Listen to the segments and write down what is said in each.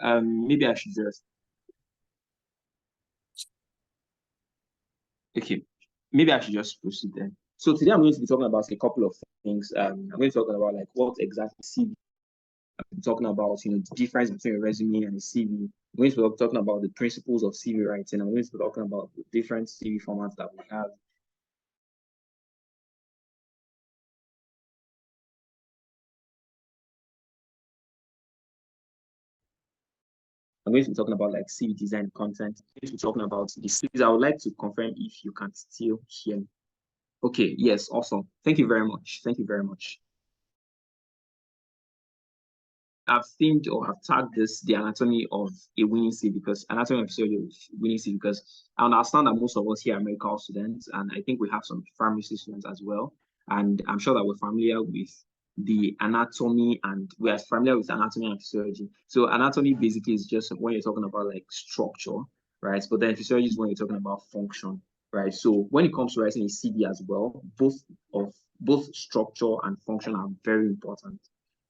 maybe I should just, okay, maybe I should just proceed then. So today I'm going to be talking about a couple of things. I'm going to be talking about like what exactly CV. I'm talking about, the difference between a resume and a CV. I'm going to be talking about the principles of CV writing. I'm going to be talking about the different CV formats that we have. I'm going to be talking about like CV design content. I'm going to be talking about the CVs. I would like to confirm if you can still hear me. Okay, yes, awesome. Thank you very much. Thank you very much. I've themed or I've tagged this the anatomy of a winning CV because anatomy of winning CV because I understand that most of us here are medical students and I think we have some pharmacy students as well. And I'm sure that we're familiar with the anatomy and we are familiar with anatomy and physiology. So anatomy basically is just when you're talking about like structure, right? But then physiology is when you're talking about function, right? So when it comes to writing a CV as well, both structure and function are very important,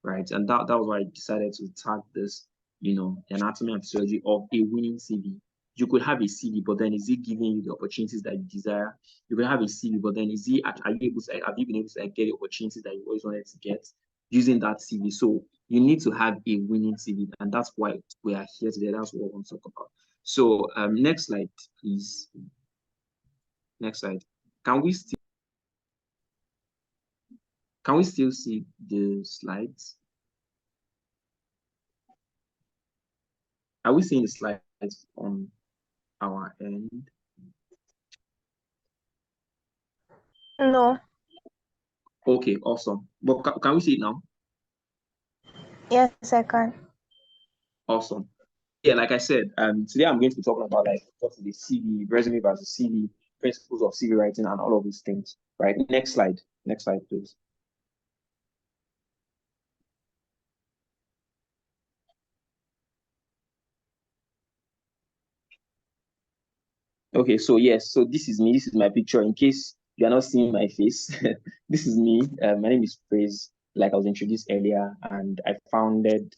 right? And that was why I decided to tag this, the anatomy and physiology of a winning CV. You could have a CV, but then is it giving you the opportunities that you desire? You could have a CV, but then have you been able to get the opportunities that you always wanted to get using that CV? So you need to have a winning CV, and that's why we are here today. That's what we want to talk about. So next slide, please. Next slide. Can we still see the slides? Are we seeing the slides on our end? No. Okay, awesome. But can we see it now? Yes, I can. Awesome. Yeah, like I said, today I'm going to be talking about like what's the CV, resume versus CV, principles of CV writing, and all of these things. Right. Next slide. Next slide, please. Okay, so yes, so this is me. This is my picture. In case you are not seeing my face, this is me. My name is Praise, like I was introduced earlier, and I founded.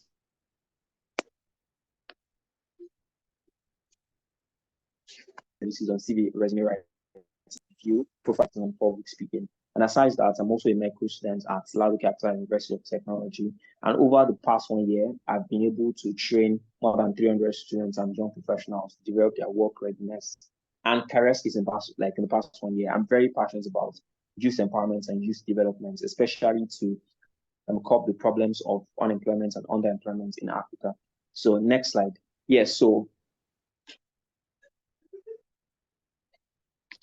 This is on CV resume writing, profile on public speaking. And aside that, I'm also a medical student at Lalu Capital University of Technology. And over the past 1 year, I've been able to train more than 300 students and young professionals to develop their work readiness and career skills in the past 1 year. I'm very passionate about youth empowerment and youth development, especially to curb the problems of unemployment and underemployment in Africa. So next slide. Yes, so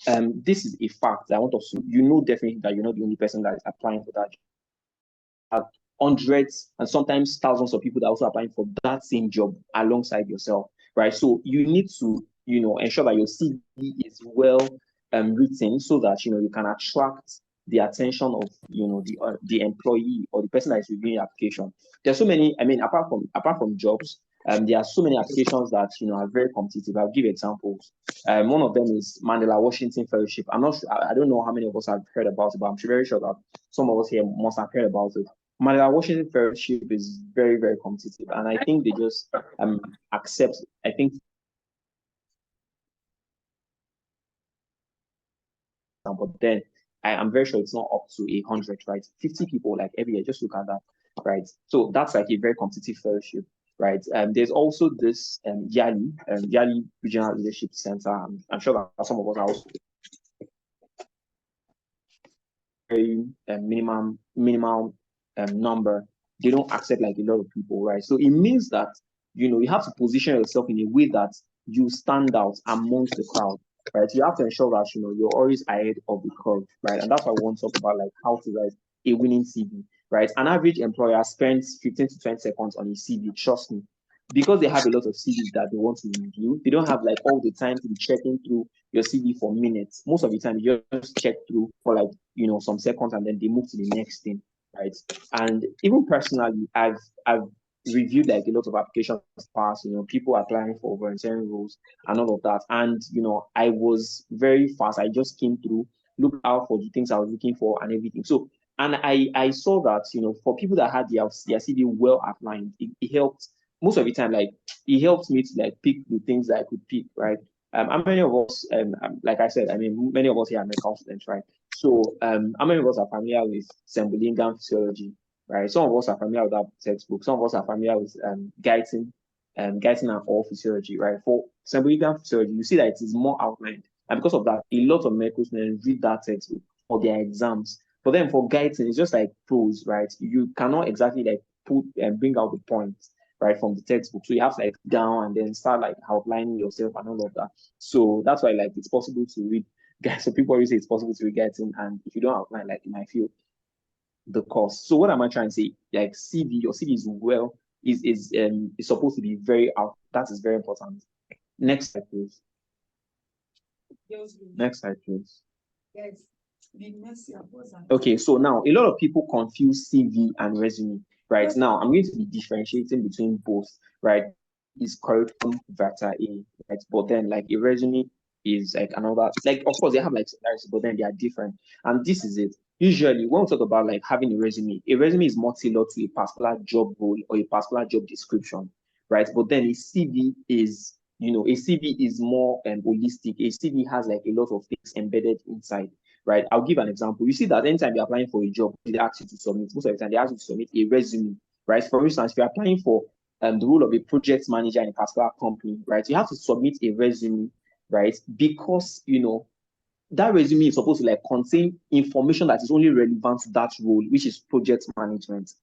this is a fact that I want us to, definitely that you're not the only person that is applying for that job. Hundreds and sometimes thousands of people that are also applying for that same job alongside yourself, right? So you need to, ensure that your CV is well written so that, you can attract the attention of, the employee or the person that is reviewing your application. There's so many, apart from jobs, there are so many applications that are very competitive. I'll give examples. One of them is Mandela Washington Fellowship. I'm not sure, I don't know how many of us have heard about it, but I'm very sure that some of us here must have heard about it. Mandela Washington Fellowship is very, very competitive, and I think they just accept. I think, but then I'm very sure it's not up to 100, right? 50 people like every year. Just look at that, right? So that's like a very competitive fellowship, right? There's also this Yali Regional Leadership Center. I'm sure that some of us are also very minimal number. They don't accept like a lot of people, right? So it means that you have to position yourself in a way that you stand out amongst the crowd, right? You have to ensure that you're always ahead of the curve, right? And that's why I want to talk about like how to write a winning CV, right? An average employer spends 15 to 20 seconds on a CV. Trust me, because they have a lot of CVs that they want to review. They don't have like all the time to be checking through your CV for minutes. Most of the time, you just check through for like some seconds and then they move to the next thing, right? And even personally, I've reviewed like a lot of applications past, people applying for volunteering roles and all of that. And I was very fast. I just came through, looked out for the things I was looking for and everything. So and I saw that for people that had their CV well outlined, it helped most of the time. Like it helped me to like pick the things that I could pick, right? How many of us, like I said, I mean, many of us here are medical students, right? So, how many of us are familiar with Sembolingan physiology, right? Some of us are familiar with that textbook. Some of us are familiar with Guyton and all physiology, right? For Sembolingan physiology, you see that it is more outlined, and because of that, a lot of medical students read that textbook for their exams. But then for Guyton, it's just like prose, right? You cannot exactly like put and bring out the points, right, from the textbook. So you have to like down and then start like outlining yourself and all of that. So that's why like it's possible to read guys. So people always say it's possible to read Guyton, and if you don't outline, like you might feel the course. So what am I trying to say? Like CV, your CV is well is supposed to be very out. That is very important. Next slide, please. Next slide, please. Yes. Okay, so now a lot of people confuse CV and resume, right? Now I'm going to be differentiating between both, right? Is curriculum vitae A, right? But then like a resume is like another, like of course they have like similarities, but then they are different. And this is it. Usually when we talk about like having a resume is more tailored to a particular job role or a particular job description, right? But then a CV is, a CV is more holistic. A CV has like a lot of things embedded inside, right? I'll give an example. You see that anytime you're applying for a job, they ask you to submit, most of the time they ask you to submit a resume, right? For instance, if you're applying for the role of a project manager in a particular company, right? You have to submit a resume, right? Because, that resume is supposed to like contain information that is only relevant to that role, which is project management.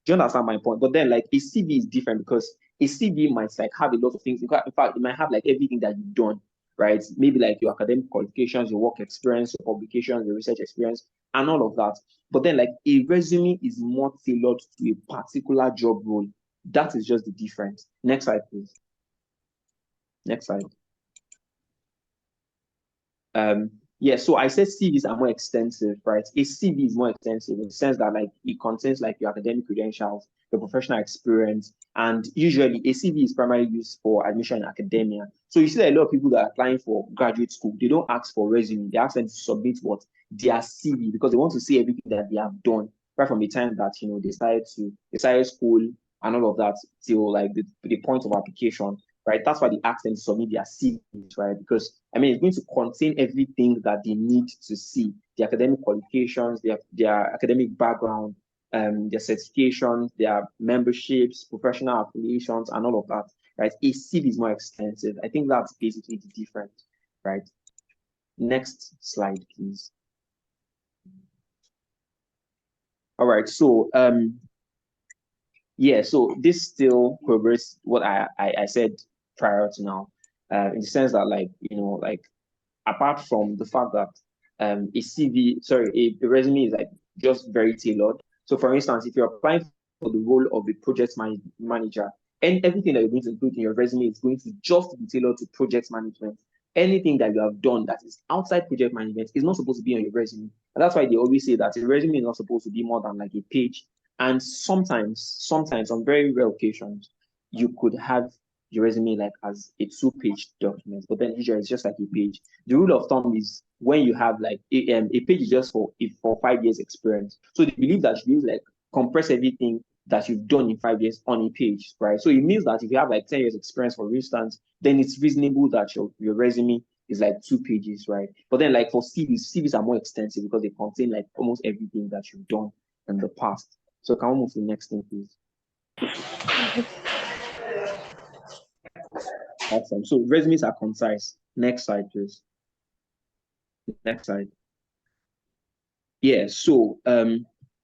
Do you understand my point? But then like a CV is different because a CV might like have a lot of things. In fact, it might have like everything that you've done, right? Maybe like your academic qualifications, your work experience, your publications, your research experience, and all of that. But then like a resume is more tailored to a particular job role. That is just the difference. Next slide, please. Next slide. Yeah, so I said CVs are more extensive, right? A CV is more extensive in the sense that like it contains like your academic credentials, your professional experience, and usually a CV is primarily used for admission in academia. So you see that a lot of people that are applying for graduate school, they don't ask for resume, they ask them to submit what their CV because they want to see everything that they have done right from the time that they started school and all of that till like the point of application, right? That's why they ask them to submit their CVs, right? Because I mean, it's going to contain everything that they need to see: the academic qualifications, their academic background, their certifications, their memberships, professional affiliations, and all of that, right? A CV is more extensive. I think that's basically the difference, right? Next slide, please. All right, so yeah, so this still corroborates what I said prior to now, in the sense that like apart from the fact that a resume is like just very tailored. So for instance, if you're applying for the role of a project manager, and everything that you're going to include in your resume is going to just be tailored to project management. Anything that you have done that is outside project management is not supposed to be on your resume. And that's why they always say that a resume is not supposed to be more than like a page. And sometimes on very rare occasions, you could have your resume like as a 2-page document, but then usually it's just like a page. The rule of thumb is when you have like a page is just for 5 years experience. So they believe that you like compress everything that you've done in 5 years on a page, right? So it means that if you have like 10 years experience, for instance, then it's reasonable that your resume is like 2 pages, right? But then like for CVs are more extensive because they contain like almost everything that you've done in the past. So can we move to the next thing, please? Awesome. So resumes are concise. Next slide, please. Next slide. Yeah, so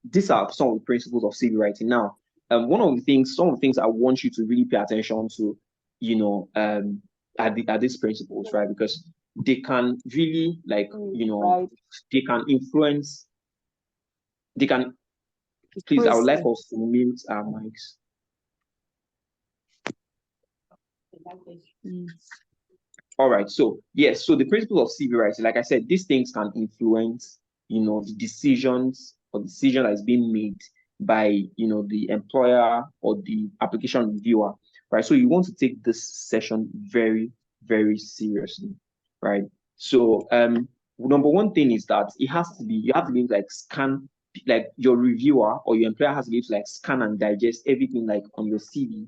these are some of the principles of CV writing. Now, some of the things I want you to really pay attention to, are these principles, right? Because they can really Right. they can influence, please, I would like us to mute our mics. All right, so yes, so the principles of CV writing, like I said, these things can influence, the decisions or decision that is being made by, the employer or the application reviewer, right? So you want to take this session very, very seriously, right? So number one thing is that you have to be able to like scan, like your reviewer or your employer has to be able to like scan and digest everything like on your CV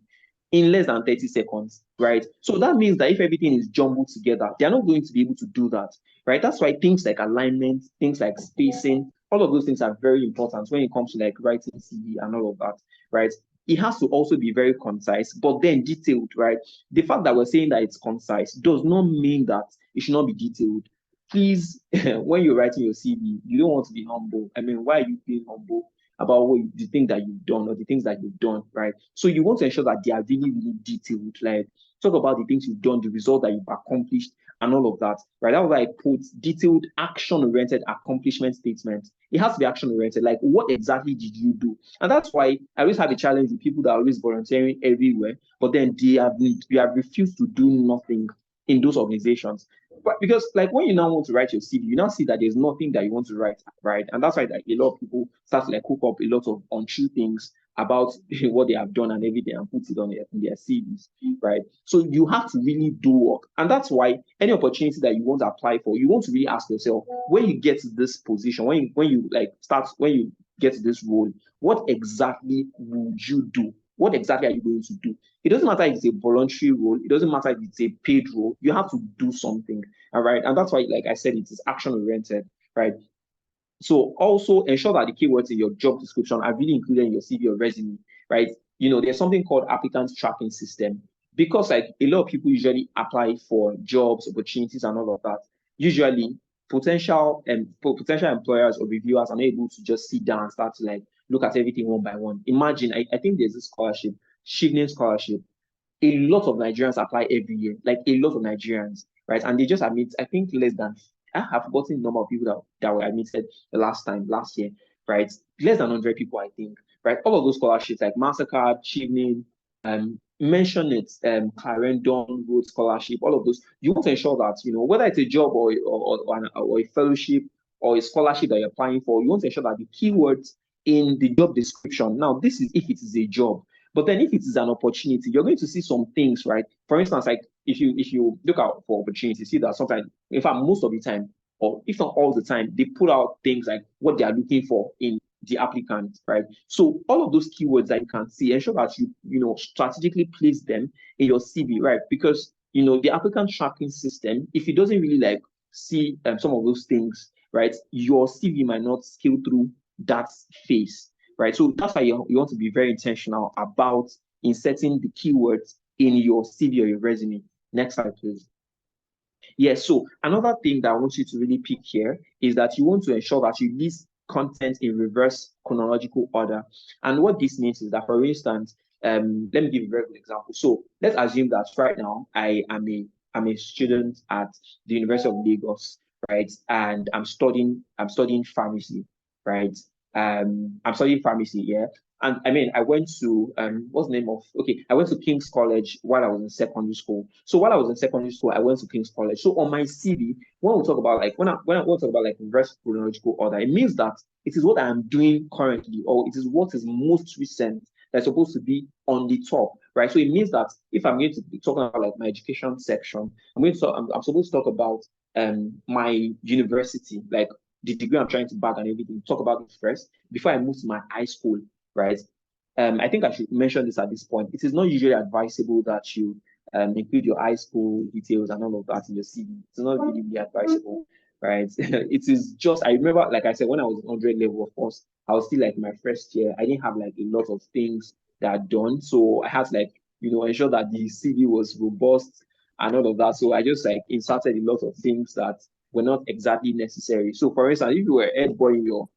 in less than 30 seconds, right? So that means that if everything is jumbled together, they're not going to be able to do that, right? That's why things like alignment, things like spacing, all of those things are very important when it comes to like writing CV and all of that, right? It has to also be very concise, but then detailed, right? The fact that we're saying that it's concise does not mean that it should not be detailed. Please, when you're writing your CV, you don't want to be humble. I mean, why are you being humble about the things that you've done or the things that you've done, right? So you want to ensure that they are really, really detailed. Like, talk about the things you've done, the result that you've accomplished, and all of that, right? That's why I put detailed, action-oriented accomplishment statements. It has to be action-oriented. Like, what exactly did you do? And that's why I always have a challenge with people that are always volunteering everywhere, but then they have refused to do nothing in those organizations. But because like when you now want to write your CV, you now see that there's nothing that you want to write, right? And that's why like a lot of people start to like cook up a lot of untrue things about what they have done and everything and put it on their CVs, right? So you have to really do work. And that's why any opportunity that you want to apply for, you want to really ask yourself, when you get to this position, when you get to this role, what exactly would you do? What exactly are you going to do? It doesn't matter if it's a voluntary role, it doesn't matter if it's a paid role, you have to do something. All right. And that's why, like I said, it is action oriented, right? So also ensure that the keywords in your job description are really included in your CV or resume, right? You know, there's something called applicant tracking system because like a lot of people usually apply for jobs, opportunities, and all of that. Usually, potential employers or reviewers are not able to just sit down and start to like look at everything one by one. Imagine, I think there's this scholarship, Shivning Scholarship. A lot of Nigerians apply every year, like a lot of Nigerians, right? And they just admit, I think less than, I have forgotten the number of people that were admitted the last year, right? Less than 100 people, I think, right? All of those scholarships like MasterCard, Chivnin, mention it, Clarendon Road Scholarship, all of those, you want to ensure that, you know, whether it's a job or a fellowship or a scholarship that you're applying for, you want to ensure that the keywords in the job description, now this is if it is a job, but then if it is an opportunity, you're going to see some things, right? For instance, like if you look out for opportunities, see that sometimes, in fact, most of the time, or if not all the time, they put out things like what they are looking for in the applicant, right? So all of those keywords that you can see, ensure that you know strategically place them in your CV, right? Because you know the applicant tracking system, if it doesn't really like see some of those things, right, your CV might not scale through that phase, right? So that's why you want to be very intentional about inserting the keywords in your CV or your resume. Next slide, please. Yes, so another thing that I want you to really pick here is that you want to ensure that you list content in reverse chronological order. And what this means is that, for instance, let me give you a very good example. So let's assume that right now I'm a student at the University of Lagos, right? And I'm studying pharmacy, right? I'm studying pharmacy, yeah. And I mean, I went to what's the name of I went to King's College while I was in secondary school. So while I was in secondary school, I went to King's College. So on my CV, when we talk about like when I want to talk about like reverse chronological order, it means that it is what I am doing currently, or it is what is most recent that's supposed to be on the top, right? So it means that if I'm going to be talking about like my education section, I'm supposed to talk about my university, like the degree I'm trying to bag and everything, talk about it first before I move to my high school, right? I think I should mention this at this point. It is not usually advisable that you include your high school details and all of that in your CV. It's not really, really advisable, right? It is just, I remember, like I said, when I was 100 level, of course, I was still like my first year. I didn't have like a lot of things that I'd done. So I had to like, you know, ensure that the CV was robust and all of that. So I just like inserted a lot of things that were not exactly necessary. So for instance, if you were a head boy in your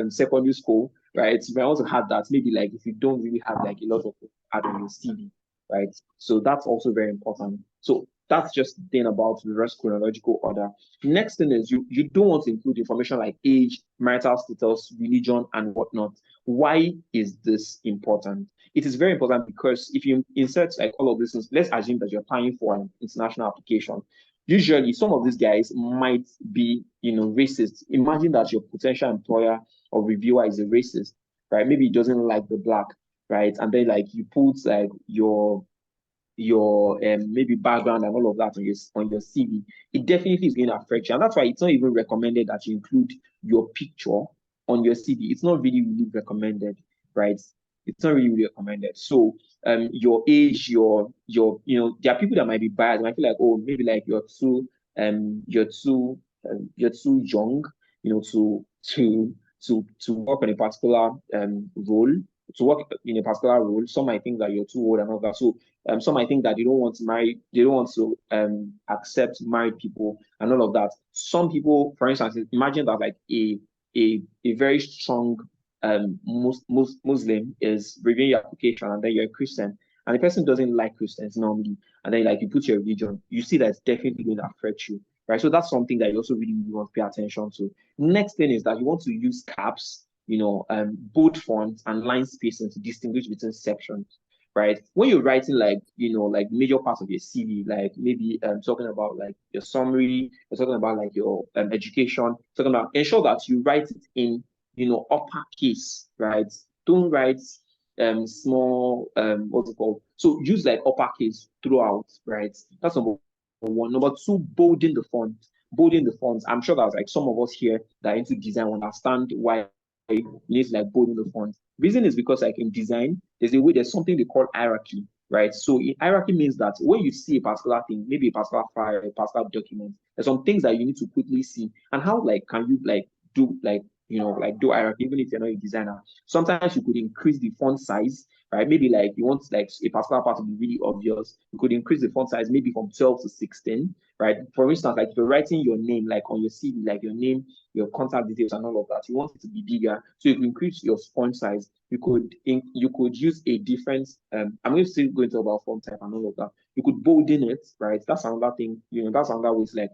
secondary school, right, you might also have that. Maybe like if you don't really have like a lot of add on your CV, right? So that's also very important. So that's just the thing about reverse chronological order. Next thing is you don't want to include information like age, marital status, religion, and whatnot. Why is this important? It is very important because if you insert like all of these things, let's assume that you're applying for an international application. Usually, some of these guys might be, you know, racist. Imagine that your potential employer or reviewer is a racist, right? Maybe he doesn't like the black, right? And then like you put like your maybe background and all of that on your CV, it definitely is going to affect you. And that's why it's not even recommended that you include your picture on your CV. It's not really, really recommended, right? It's not really, really recommended. So your age, your there are people that might be biased. Might feel like, oh, maybe like you're too young, to work on a particular role, to work in a particular role. Some might think that you're too old and all that. So some might think that they don't want to marry, they don't want to accept married people and all of that. Some people, for instance, imagine that like a very strong Muslim is reviewing your application, and then you're a Christian, and the person doesn't like Christians normally, and then like you put your religion, you see that it's definitely going to affect you, right? So that's something that you also really want to pay attention to. Next thing is that you want to use caps, bold fonts and line spacing to distinguish between sections, right? When you're writing like, like major parts of your CV, like maybe talking about like your summary, you're talking about like your education, talking about, ensure that you write it in, uppercase, right? Don't write small, what's it called? So use like uppercase throughout, right? That's number one. Number two, bolding the font. Bolding the fonts. I'm sure that like some of us here that are into design understand why you need to like bolding the font. Reason is because like in design, there's something they call hierarchy, right? So hierarchy means that when you see a particular thing, maybe a particular file, a particular document, there's some things that you need to quickly see. And how like can you like do like like do hierarchy even if you're not a designer? Sometimes you could increase the font size, right? Maybe like you want like a particular part to be really obvious. You could increase the font size maybe from 12 to 16, right? For instance, like if you're writing your name, like on your CV, like your name, your contact details, and all of that, you want it to be bigger. So you can increase your font size. You could use a different. I'm going to still go into about font type and all of that. You could bolden it, right? That's another thing. That's another way to like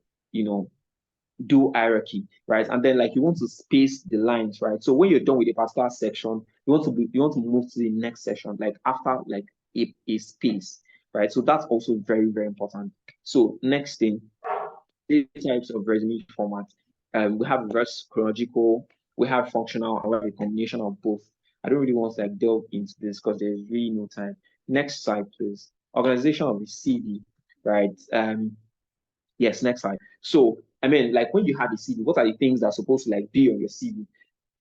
do hierarchy, right? And then like you want to space the lines, right? So when you're done with a particular section, you want to move to the next section, like after like a space, right? So that's also very, very important. So next thing, three types of resume format. We have reverse chronological, we have functional, and we have a combination of both. I don't really want to like delve into this because there's really no time. Next slide, please. Organization of the CV, right? Yes, next slide. So, I mean, like when you have a CV, what are the things that are supposed to like be on your CV?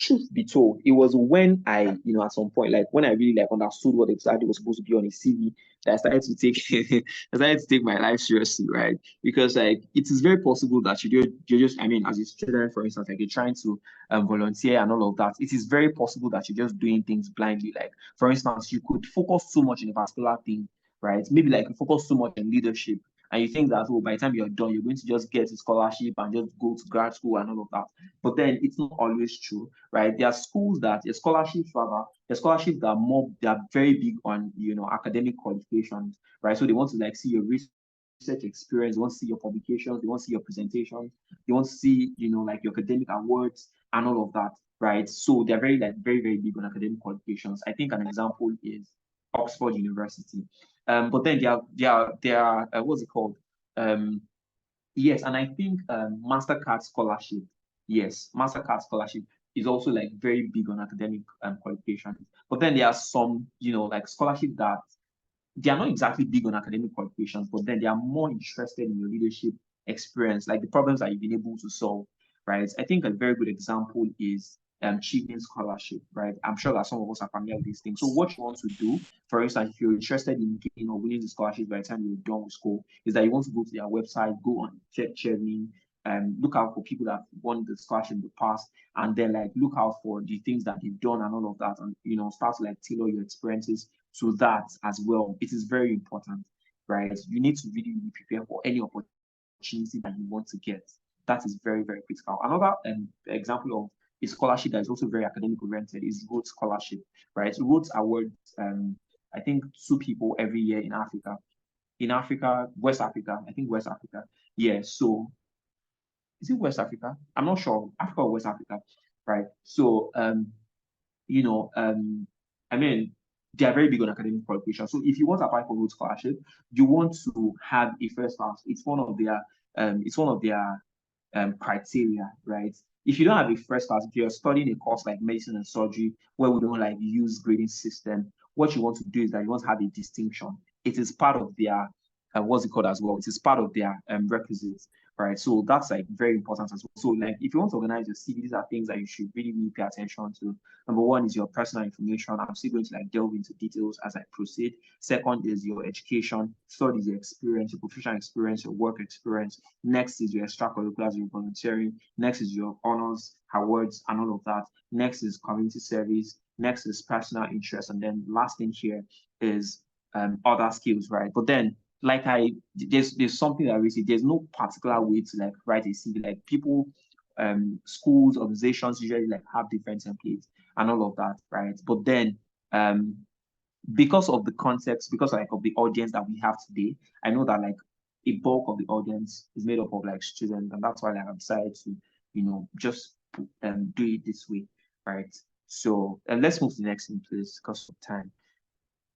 Truth be told, it was when I, at some point, like when I really like understood what exactly was supposed to be on a CV, that I started to take, I started to take my life seriously, right? Because like it is very possible that you're just, I mean, as a student, for instance, like you're trying to volunteer and all of that. It is very possible that you're just doing things blindly. Like, for instance, you could focus so much on a particular thing, right? Maybe like you focus so much on leadership, and you think that, oh, by the time you're done, you're going to just get a scholarship and just go to grad school and all of that. But then it's not always true, right? There are schools that, there are scholarships that are more, they are very big on, academic qualifications, right? So they want to like see your research experience, they want to see your publications, they want to see your presentations, they want to see, like your academic awards and all of that, right? So they're very, like, very, very big on academic qualifications. I think an example is Oxford University. But then there are what's it called? Yes, and I think Mastercard scholarship. Yes, Mastercard scholarship is also like very big on academic qualifications. But then there are some, like scholarship that they are not exactly big on academic qualifications, but then they are more interested in your leadership experience, like the problems that you've been able to solve, right? I think a very good example is Achievement Scholarship, right? I'm sure that some of us are familiar with these things. So what you want to do, for instance, if you're interested in getting or winning the scholarship by the time you're done with school, is that you want to go to their website, go on check checking, look out for people that won the scholarship in the past, and then like look out for the things that they've done and all of that, and start to like tailor your experiences to that as well. It is very important, right? You need to really, really prepare for any opportunity that you want to get. That is very, very critical. Another example of a scholarship that is also very academic oriented is Rhodes Scholarship, right? Rhodes awards, I think 2 people every year in Africa. In Africa, West Africa, I think West Africa. Yeah, so is it West Africa? I'm not sure. Africa or West Africa, right? So, I mean, they are very big on academic qualification. So if you want to apply for Rhodes Scholarship, you want to have a first class. It's one of their criteria, right? If you don't have a first class, if you're studying a course like medicine and surgery, where we don't like use grading system, what you want to do is that you want to have a distinction. It is part of their what's it called as well? It is part of their requisites, right? So that's like very important as well. So like if you want to organize your CV, these are things that you should really, really pay attention to. Number one is your personal information. I'm still going to like delve into details as I proceed. Second is your education. Third is your experience, your professional experience, your work experience. Next is your extracurriculars, your volunteering. Next is your honors, awards, and all of that. Next is community service. Next is personal interest. And then last thing here is other skills, right? But then like there's something that we see, there's no particular way to like write a CV. Like people, schools, organizations usually like have different templates and all of that, right? But then because of the context, because like of the audience that we have today, I know that like a bulk of the audience is made up of like students, and that's why like, I've decided to, just do it this way, right? So let's move to the next thing, please, because of time.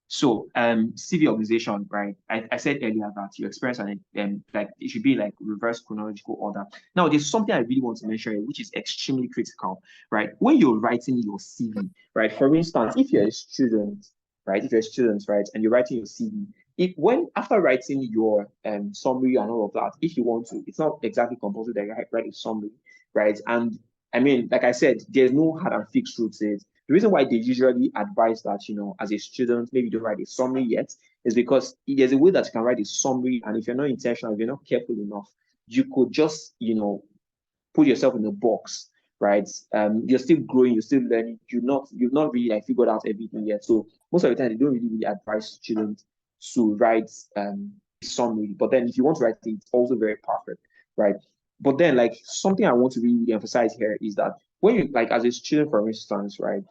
So CV organization, right? I said earlier that your experience and like it should be like reverse chronological order. Now, there's something I really want to mention here, which is extremely critical, right? When you're writing your CV, right? For instance, if you're a student, right? If you're a student, right, and you're writing your CV, after writing your summary and all of that, if you want to, it's not exactly compulsory that you write a summary, right? And I mean, like I said, there's no hard and fixed rule to it. The reason why they usually advise that, as a student, maybe you don't write a summary yet, is because there's a way that you can write a summary, and if you're not intentional, if you're not careful enough, you could just, put yourself in a box, right? You're still growing, you're still learning, you've not really like figured out everything yet. So most of the time, they don't really advise students to write a summary. But then if you want to write it, it's also very perfect, right? But then like something I want to really emphasize here is that when you like as a student, for instance, right,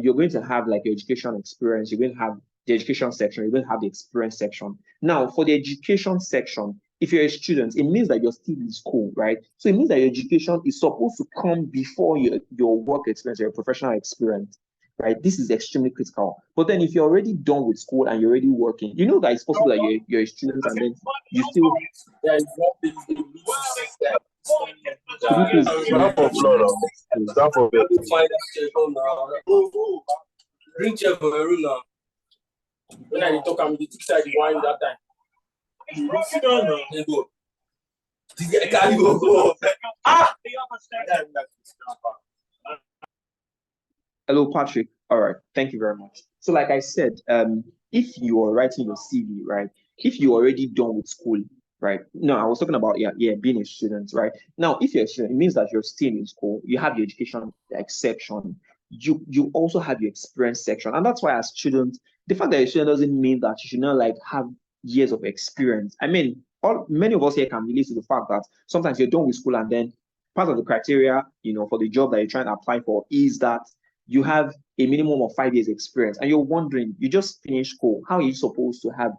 you're going to have like your education experience, you're going to have the education section, you're going to have the experience section. Now, for the education section, if you're a student, it means that you're still in school, right? So it means that your education is supposed to come before your work experience, your professional experience, right? This is extremely critical. But then if you're already done with school and you're already working, you know that it's possible that you're a student and then you still. When I talk, I'm the side wine that time. Sit down now. They go. Hello, Patrick. All right, thank you very much. So, like I said, if you are writing your CV, right? If you're already done with school, right? No, I was talking about being a student, right? Now, if you're a student, it means that you're still in school. You have your education like section. You also have your experience section, and that's why as students, the fact that you're a student doesn't mean that you should not like have years of experience. I mean, many of us here can relate to the fact that sometimes you're done with school, and then part of the criteria, for the job that you're trying to apply for is that you have a minimum of 5 years experience, and you're wondering, you just finished school. How are you supposed to have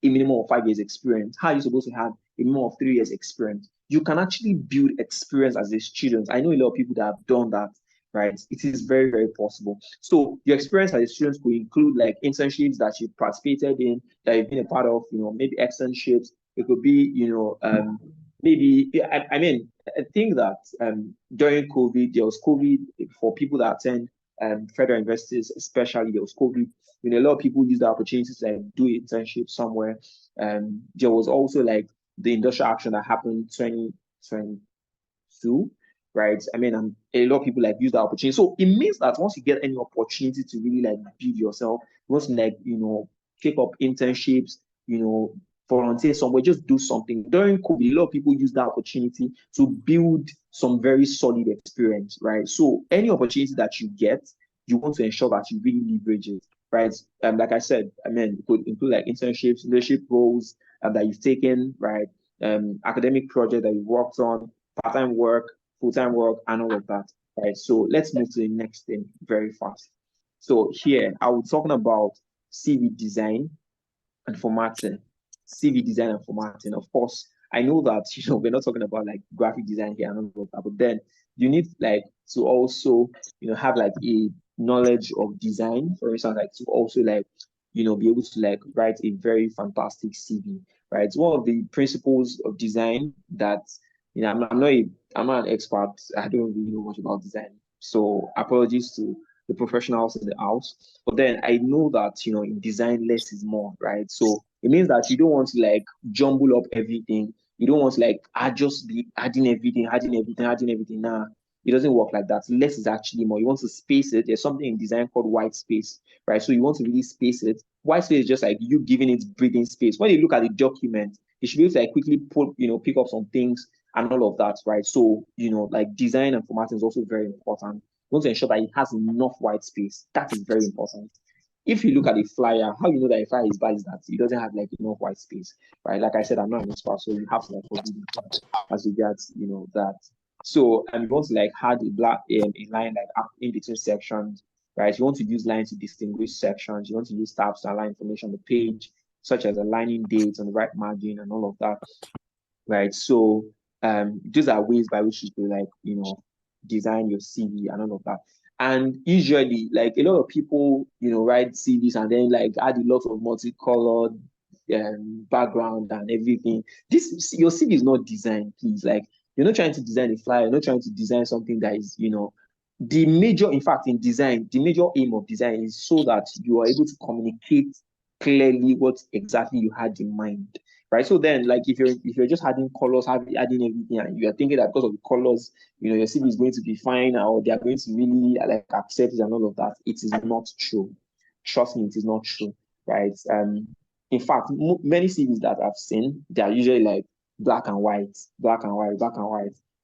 a minimum of 5 years experience? How are you supposed to have a minimum of 3 years experience? You can actually build experience as a student. I know a lot of people that have done that, right? It is very, very possible. So your experience as a student could include like internships that you participated in, that you've been a part of, maybe externships. It could be, maybe, I mean, I think that during COVID, there was COVID for people that attend federal universities, especially there was COVID. A lot of people used the opportunity to like do internship somewhere. There was also like the industrial action that happened 2022, right? I mean, a lot of people like use the opportunity. So it means that once you get any opportunity to really like build yourself, once you like, take up internships, volunteer somewhere, just do something. During COVID, a lot of people use that opportunity to build some very solid experience, right? So any opportunity that you get, you want to ensure that you really leverage it, right? Like I said, I mean, it could include like internships, leadership roles that you've taken, right? Academic project that you worked on, part-time work, full-time work, and all of that, right? So let's move to the next thing very fast. So here, I was talking about CV design and formatting. CV design and formatting. Of course, I know that we're not talking about like graphic design here and all of that, but then you need like to also have like a knowledge of design, for instance, like to also like be able to like write a very fantastic CV, right? It's one of the principles of design that I'm not an expert. I don't really know much about design, so apologies to the professionals in the house. But then I know that in design less is more, right? So it means that you don't want to like jumble up everything. You don't want to like just be adding everything. Nah, it doesn't work like that. Less is actually more. You want to space it. There's something in design called white space, right? So you want to really space it. White space is just like you giving it breathing space. When you look at the document, you should be able to like quickly pick up some things and all of that, right? So, like design and formatting is also very important. You want to ensure that it has enough white space. That is very important. If you look at a flyer, how you know that a flyer is bad is that it doesn't have like enough white space, right? Like I said, I'm not an expert, so you have to like forgive me as regards, that. So you want to like add a line like up in between sections, right? You want to use lines to distinguish sections. You want to use tabs to align information on the page, such as aligning dates on the right margin and all of that, right? So these are ways by which you can like design your CV and all of that. And usually, like a lot of people, write CVs and then like add a lot of multicolored background and everything. Your CV is not designed, please. Like you're not trying to design a flyer, you're not trying to design something that is, the major, in fact, in design, the major aim of design is so that you are able to communicate clearly what exactly you had in mind, right? So then, like if you're just adding colors, adding everything, and you're thinking that because of the colors, your CV is going to be fine, or they are going to really like accept it and all of that, it is not true. Trust me, it is not true, right? In fact, many CVs that I've seen, they are usually like black and white.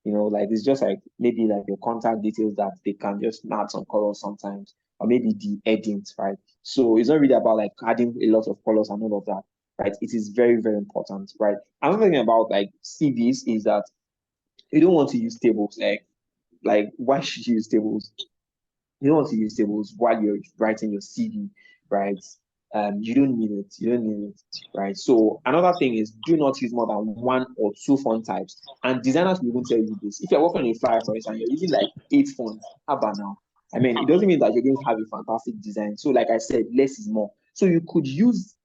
Like it's just like maybe like your contact details that they can just add some colors sometimes, or maybe the edit, right? So it's not really about like adding a lot of colors and all of that, right? It is very, very important, right? Another thing about like CVs is that you don't want to use tables. Like why should you use tables? You don't want to use tables while you're writing your CV, right? You don't need it. Right? So another thing is do not use more than one or two font types. And designers will even tell you this. If you're working on a flyer, for instance, you're using like 8 fonts. How about now? I mean, it doesn't mean that you're going to have a fantastic design. So, like I said, less is more. So you could use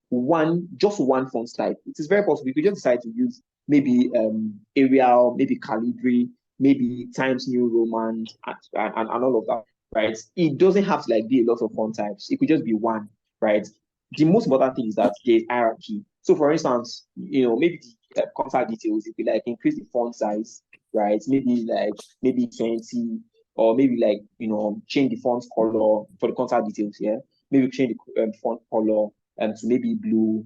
just one font type. It is very possible. You could just decide to use maybe Arial, maybe Calibri, maybe Times New Roman, and all of that, right? It doesn't have to like be a lot of font types. It could just be one, right? The most important thing is that there's hierarchy. So, for instance, maybe the contact details, if you like increase the font size, right? Maybe 20, or maybe like change the font color for the contact details. Yeah, maybe change the font color to maybe blue.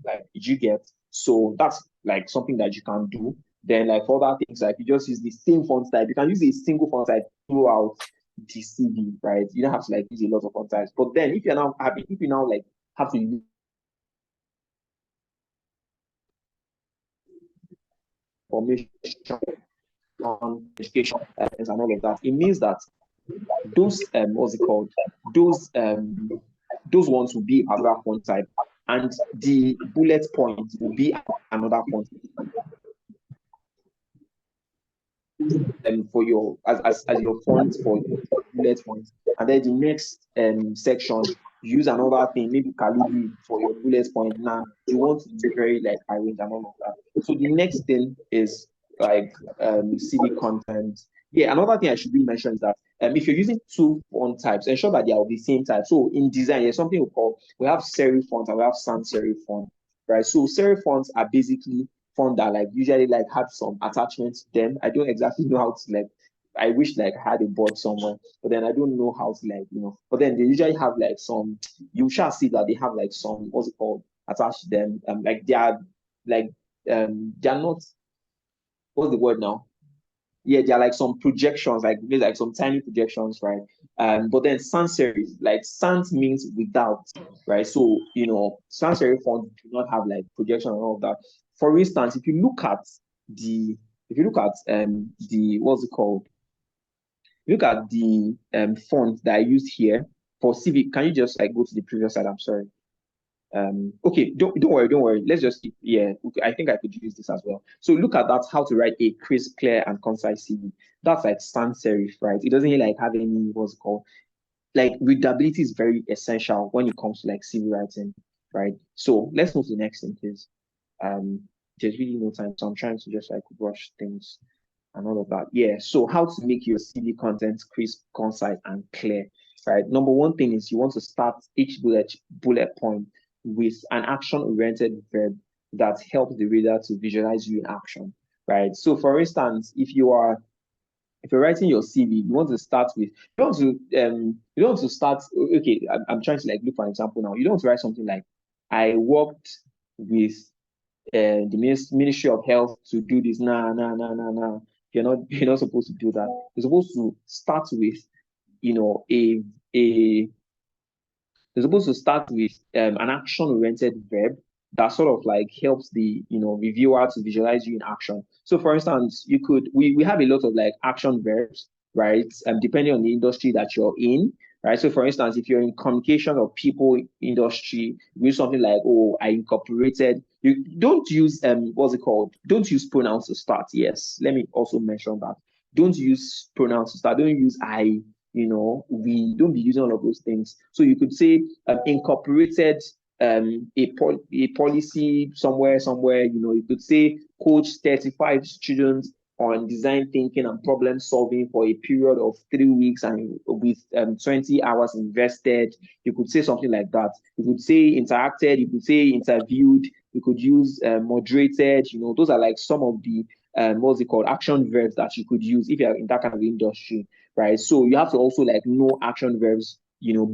Like you get. So that's like something that you can do. Then, like for other things, like you just use the same font type. You can use a single font type throughout the CV, right? You don't have to like use a lot of font types. But then, if you now like have to use information on education and all of that, it means that those what's it called? Those ones will be another font type, and the bullet point will be another font. For your as your font for your bullet point, and then the next section use another thing, maybe Calibri for your bullet point. Now you want to be very like arrange and all of that. So the next thing is like CV content. Yeah, another thing I should really mention is that if you're using two font types, ensure that they are of the same type. So in design, there's something we have serif font and we have sans serif font, right? So serif fonts are basically font that like usually like have some attachments to them. I don't exactly know how to like. I wish like I had a board somewhere, but then I don't know how to like But then they usually have like some. You shall see that they have like some what's it called attached to them. Like they are like they are not. What's the word now? Yeah, there are like some projections, like maybe like some tiny projections, right? But then sans serif, like sans means without, right? So sans serif fonts do not have like projection and all of that. For instance, if you look at the what's it called? Look at the font that I used here for CV. Can you just like go to the previous slide? I'm sorry. Okay, don't worry. Let's just keep, yeah, okay, I think I could use this as well. So look at that, how to write a crisp, clear, and concise CV. That's like sans serif, right? It doesn't like have any what's it called. Like readability is very essential when it comes to like CV writing, right? So let's move to the next thing, please. There's really no time, so I'm trying to just like rush things and all of that. Yeah. So how to make your CV content crisp, concise, and clear, right? Number one thing is you want to start each bullet point with an action-oriented verb, that helps the reader to visualize you in action, right? So for instance, if you're writing your CV, you want to start with, you don't want to start, okay, I'm trying to like look for an example now. You don't want to write something like, I worked with the Ministry of Health to do this. Nah. You're not supposed to do that. You're supposed to start with, you know, you're supposed to start with an action-oriented verb that sort of like helps the reviewer to visualize you in action. So for instance, we have a lot of like action verbs, right? Depending on the industry that you're in, right? So for instance, if you're in communication or people industry, use something like, oh, I incorporated. You don't use what's it called? Don't use pronouns to start. Yes, let me also mention that. Don't use pronouns to start. Don't use I, we don't be using all of those things. So you could say incorporated a policy somewhere. You could say coach 35 students on design thinking and problem solving for a period of 3 weeks and with 20 hours invested. You could say something like that. You could say interacted. You could say interviewed. You could use moderated. Those are like some of the what's it called, action verbs that you could use if you're in that kind of industry, right? So you have to also like know action verbs,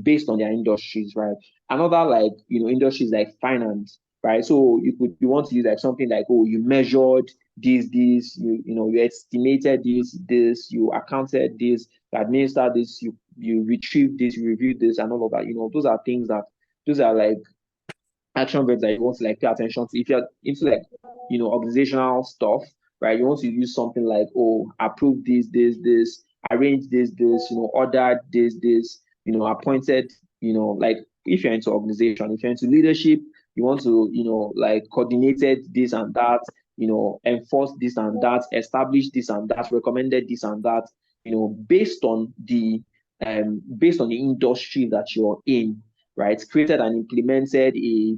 based on their industries, right? Another like industries like finance, right? So you want to use like something like, oh, you measured this, you estimated this, you accounted this, you administered this, you retrieved this, you reviewed this, and all of that. Those are like action verbs that you want to like pay attention to. If you're into like organizational stuff, right, you want to use something like, oh, approve this, arrange this, ordered this, appointed, like if you're into organization, if you're into leadership, you want to like coordinated this and that, enforce this and that, establish this and that, recommended this and that, based on the industry that you're in, right? Created and implemented a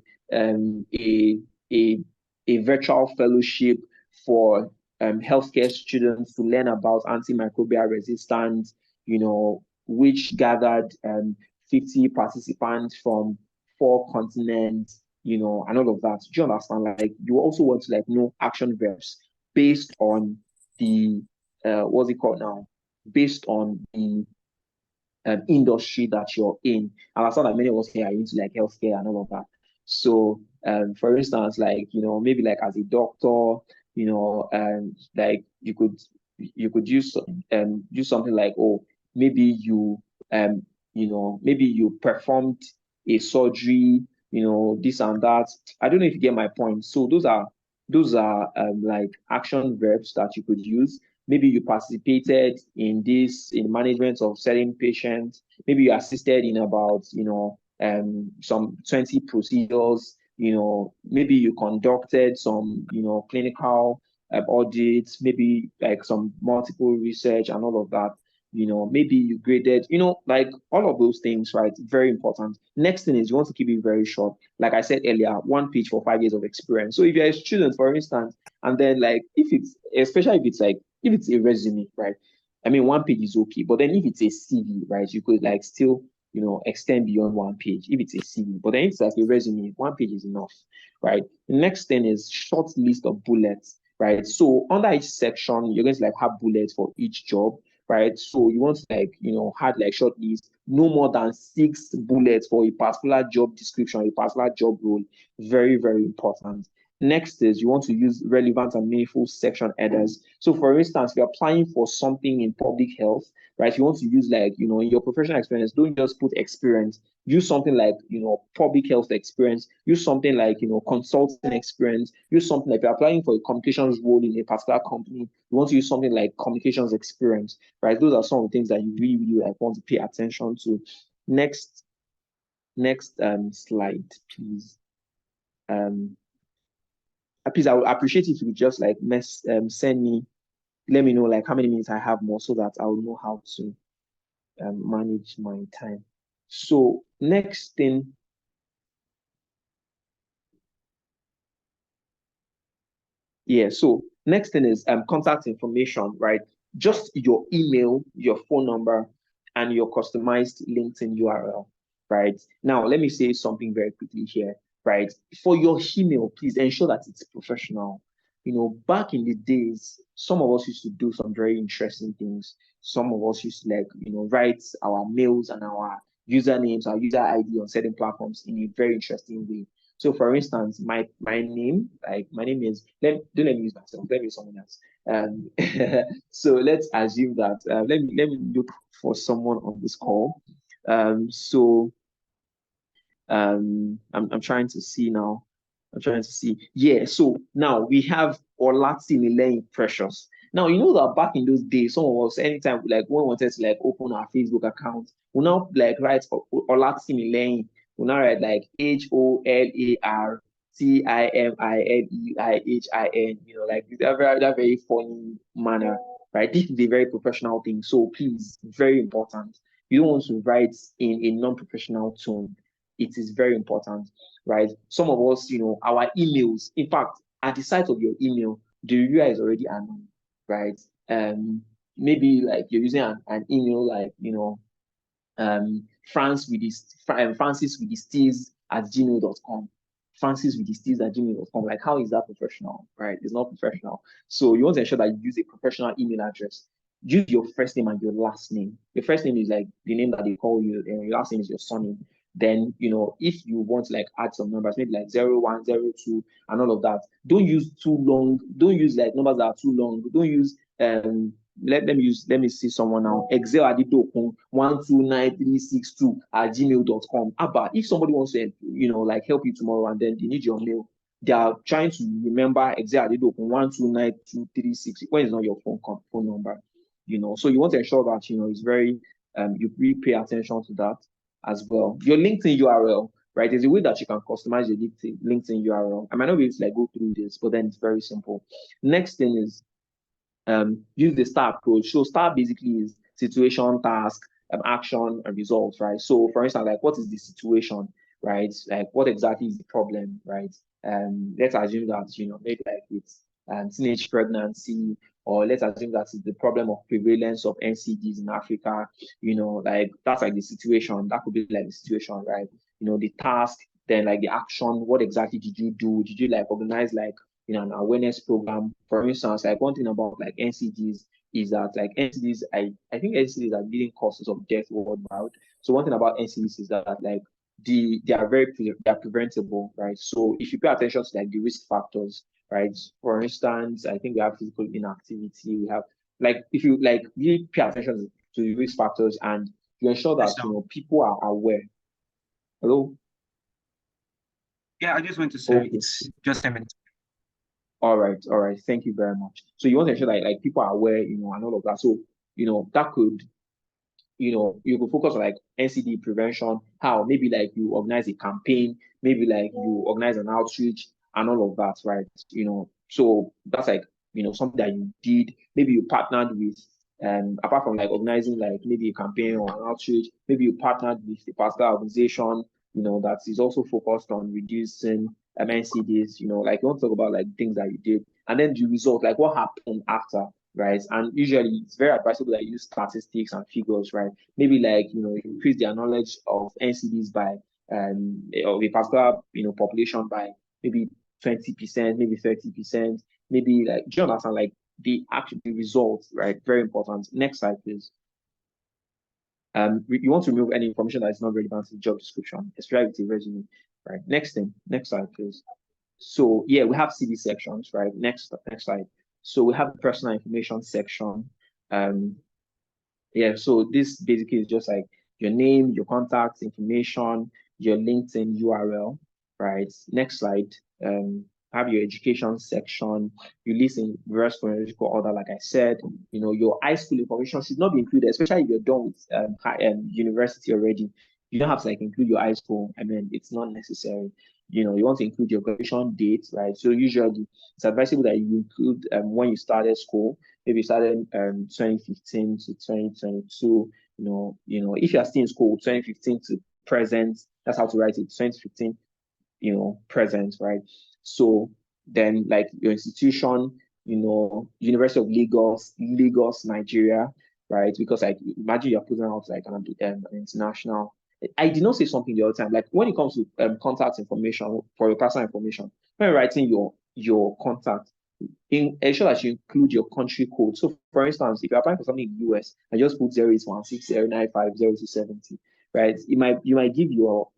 virtual fellowship for healthcare students to learn about antimicrobial resistance, which gathered 50 participants from 4 continents, and all of that. Do you understand? Like, you also want to like know action verbs based on the what's it called now? Based on the industry that you're in. And I saw that many of us here are into like healthcare and all of that. So for instance, like, maybe like as a doctor, like you could use something like, oh, maybe maybe you performed a surgery, this and that. I don't know if you get my point. So those are like action verbs that you could use. Maybe you participated in management of certain patients. Maybe you assisted in about, some 20 procedures. Maybe you conducted some, clinical audits, maybe like some multiple research and all of that. Maybe you graded, like all of those things, right? Very important. Next thing is you want to keep it very short. Like I said earlier, 1 page for 5 years of experience. So if you're a student, for instance, and then like especially if it's a resume, right? I mean, 1 page is okay, but then if it's a CV, right, you could like still, extend beyond 1 page if it's a CV. But then if it's like a resume, 1 page is enough, right? The next thing is short list of bullets, right? So under each section, you're going to like have bullets for each job, right? So you want to like, have like short list, no more than 6 bullets for a particular job description, a particular job role. Very, very important. Next is you want to use relevant and meaningful section headers. So for instance, if you're applying for something in public health, right, you want to use like, in your professional experience, don't just put experience. Use something like, public health experience. Use something like, consulting experience. Use something like, if you're applying for a communications role in a particular company, you want to use something like communications experience, right? Those are some of the things that you really, really like want to pay attention to. Next slide, please. Please, I would appreciate if you could just like let me know like how many minutes I have more so that I will know how to manage my time. So next thing, so next thing is contact information, right? Just your email, your phone number, and your customized LinkedIn URL, right? Now, let me say something very quickly here. right? For your email, please ensure that it's professional. Back in the days, some of us used to do some very interesting things. Some of us used to write our mails and our usernames, our user ID on certain platforms in a very interesting way. So for instance, my name, my name is, don't let me use myself, let me use someone else. So let's assume that let me look for someone on this call. I'm trying to see now. I'm trying to see. Yeah, so now we have Olatimilei Precious. Now, you know that back in those days, some of us, anytime when we wanted to open our Facebook account, we now write Olatimilei. We now write HOLARTIMILEIHIN, that very funny manner, right? This is a very professional thing. So please, very important. You don't want to write in a non-professional tone. It is very important, right? Some of us, our emails, in fact, at the site of your email, the UI is already unknown, right? Maybe you're using an email Francis with the steez at gmail.com. Francis with the steez at gmail.com. How is that professional, right? It's not professional. So you want to ensure that you use a professional email address. Use your first name and your last name. Your first name is the name that they call you, and your last name is your surname. Then, if you want to add some numbers, maybe 01, 02, and all of that, don't use too long. Don't use numbers that are too long. Don't use let me see someone now. Excel adidokun 129362 at gmail.com. Abba, if somebody wants to help you tomorrow and then they need your mail, they are trying to remember Excel adidokun 129236 when it's not your phone number. So you want to ensure that it's very you really pay attention to that as well. Your LinkedIn URL, right? There's a way that you can customize your LinkedIn URL. I might not be able to go through this, but then it's very simple. Next thing is use the STAR approach. So STAR basically is situation, task, action, and results, right? So for instance, what is the situation, right? What exactly is the problem, right? Let's assume that maybe it's teenage pregnancy, or let's assume that it's the problem of prevalence of NCDs in Africa. That's the situation. That could be the situation, right? The task, then the action. What exactly did you do? Did you organize an awareness program? For instance, one thing about NCDs is that NCDs, I think NCDs are leading causes of death worldwide. So one thing about NCDs is that they are preventable, right? So if you pay attention to the risk factors, right? For instance, I think we have physical inactivity. We have if you really pay attention to the risk factors and you ensure that people are aware. Hello? Yeah, I just want to say Okay. it's just a minute. All right. Thank you very much. So you want to ensure that people are aware, and all of that. So that could, you could focus on NCD prevention. How maybe you organize a campaign, maybe you organize an outreach and all of that, right? So that's something that you did. Maybe you partnered with, apart from organizing maybe a campaign or an outreach, maybe you partnered with a particular organization, that is also focused on reducing NCDs. You want to talk about things that you did, and then the result, what happened after, right? And usually it's very advisable that you use statistics and figures, right? Maybe increase their knowledge of NCDs by of a particular population by maybe 20%, maybe 30%, maybe do you understand the results, right? Very important. Next slide, please. You want to remove any information that is not relevant to the job description, especially with the resume, right? Next slide, please. So yeah, we have CV sections, right? Next slide. So we have the personal information section. Yeah, so this basically is just your name, your contact information, your LinkedIn URL, right? Next slide. Have your education section. You list in reverse chronological order, like I said. Your high school information should not be included, especially if you're done with university already. You don't have to include your high school. I mean, it's not necessary. You want to include your graduation date, right? So usually it's advisable that you include when you started school. Maybe you started 2015 to 2022. If you are still in school, 2015 to present, that's how to write it. 2015, present, right? So then your institution, University of Lagos, Nigeria, right? Because imagine you're putting out an international I did not say something the other time. Like when it comes to contact information for your personal information, when you're writing your contact, ensure that you include your country code. So, for instance, if you're applying for something in the US and just put 08160950270, right? You might give your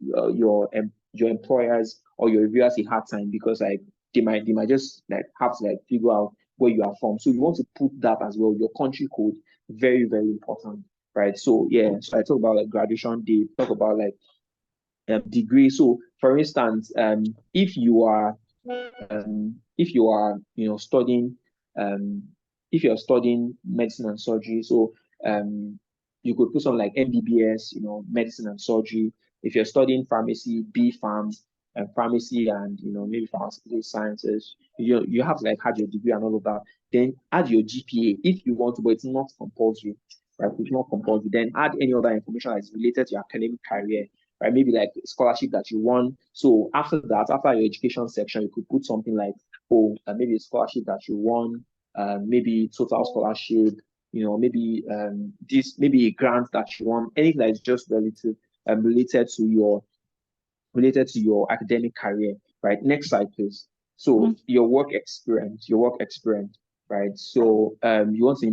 employers or your reviewers a hard time because like they might just like have to like figure out where you are from. So you want to put that as well. Your country code, very very important, right? So yeah, so I talk about like graduation date, talk about like degree. So for instance, if you are studying if you're studying medicine and surgery, so you could put something like MBBS, medicine and surgery. If you're studying pharmacy, B Pharm, and pharmacy and maybe pharmaceutical sciences, you have to like have your degree and all of that. Then add your GPA if you want to, but it's not compulsory. Right? It's not compulsory. Then add any other information that is related to your academic career, right? Maybe like scholarship that you won. So after that, after your education section, you could put something like, maybe a scholarship that you won, maybe total scholarship, maybe maybe a grant that you won, anything that is just related to your academic career, right? Next slide, please. So your work experience, right? So you want to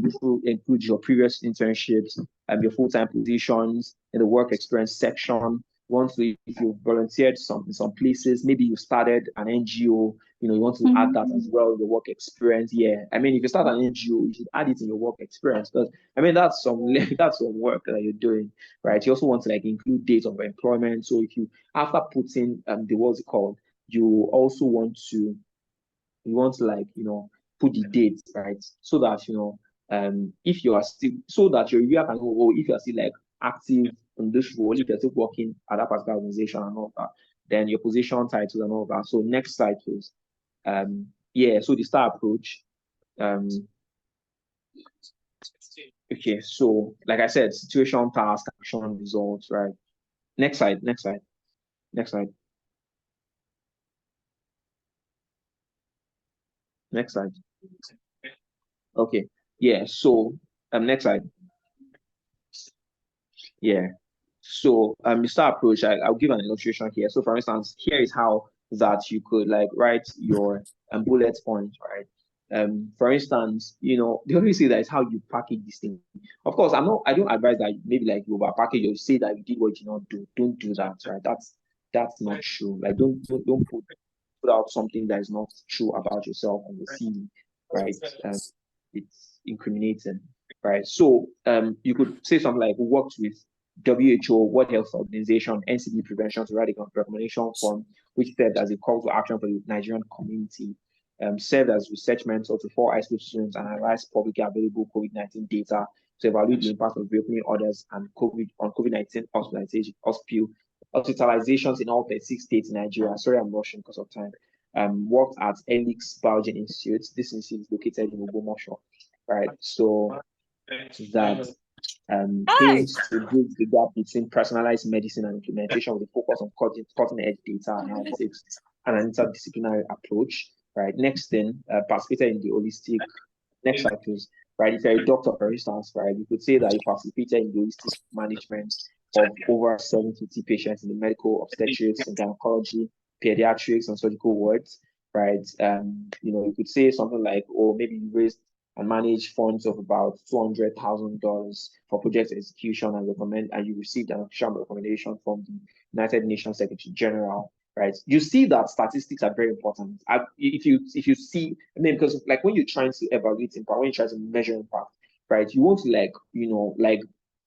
include your previous internships, your full-time positions in the work experience section. If you volunteered in some places, maybe you started an NGO, you want to add that as well, your work experience. Yeah, I mean, if you start an NGO, you should add it in your work experience because I mean that's some work that you're doing, right? You also want to like include dates of employment. So if you after putting what's it called, you also want to like put the dates, right? So that if you are still so that your reviewer can know, oh, if you are still like active in this role, if you're still working at that particular organization and all that, then your position titles and all that. So next slide, please. Yeah, so the STAR approach. Okay, so like I said, situation, task, action, results, right? Next slide. Okay, yeah, so next slide. Yeah. So the STAR approach, I'll give an illustration here. So for instance, here is how that you could like write your bullet points, right? For instance, they always say that is how you package this thing. Of course, I don't advise that maybe like you over package or say that you did what you not do. Don't do that, right? That's not true. Like don't put out something that is not true about yourself on the CV, right? It's incriminating, right? So you could say something like worked with WHO, World Health Organization, NCD prevention to write a recommendation form, which served as a call to action for the Nigerian community, served as research mentor to 4 high school students and analyzed publicly available COVID-19 data to evaluate the impact of reopening orders and COVID-19 hospitalizations in all 36 states in Nigeria. Sorry, I'm rushing because of time. Worked at ENLIGHTEN Biogen Institute. This institute is located in Ogunleke, right? So that aims to bridge the gap between personalized medicine and implementation with a focus on cutting-edge data analytics and an interdisciplinary approach, right? Next thing, participated in the holistic, next slide please, right? If you're a doctor, for instance, right, you could say that you participated in the holistic management of over 750 patients in the medical obstetrics and gynecology, pediatrics, and surgical wards, right? You could say something like, or maybe you raised and manage funds of about $200,000 for project execution and you received an official recommendation from the United Nations Secretary General, right? You see that statistics are very important. If you see, I mean, because like when you're trying to evaluate impact, when you're trying to measure impact, right, you want to like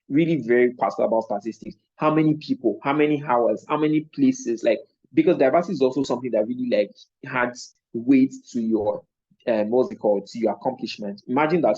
really very particular about statistics. How many people, how many hours, how many places, like because diversity is also something that really like adds weight to your to your accomplishment. Imagine that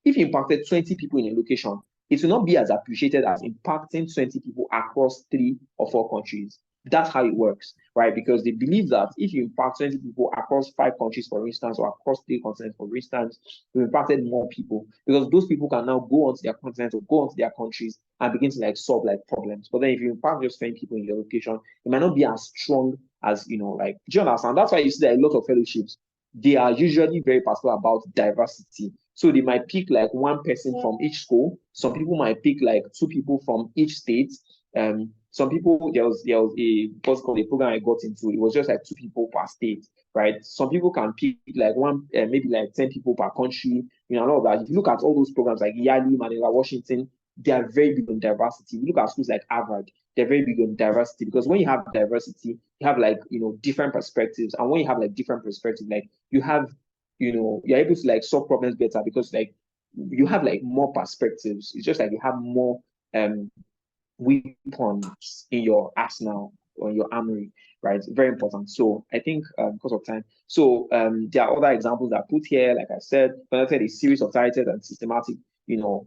if you impacted 20 people in a location, it will not be as appreciated as impacting 20 people across 3 or 4 countries. That's how it works, right? Because they believe that if you impact 20 people across 5 countries, for instance, or across 3 continents, for instance, you've impacted more people because those people can now go onto their continents or go onto their countries and begin to like solve like problems. But then if you impact just 20 people in your location, it might not be as strong as, like, do you understand? That's why you see that a lot of fellowships, they are usually very particular about diversity. So they might pick like 1 person from each school. Some people might pick like 2 people from each state. Some people, there was a what's called a program I got into. It was just like 2 people per state, right? Some people can pick like one, maybe like 10 people per country, you know, and all that. If you look at all those programs like Yale, Manila, Washington, they are very big on diversity. You look at schools like Harvard, they're very big on diversity, because when you have diversity, you have like, you know, different perspectives. And when you have like different perspectives, like you have, you know, you're able to like solve problems better, because like you have like more perspectives. It's just like you have more weapons in your arsenal or in your armory, right? Very important. So I think because of time. So there are other examples that I put here, like I said, a series of targeted and systematic, you know,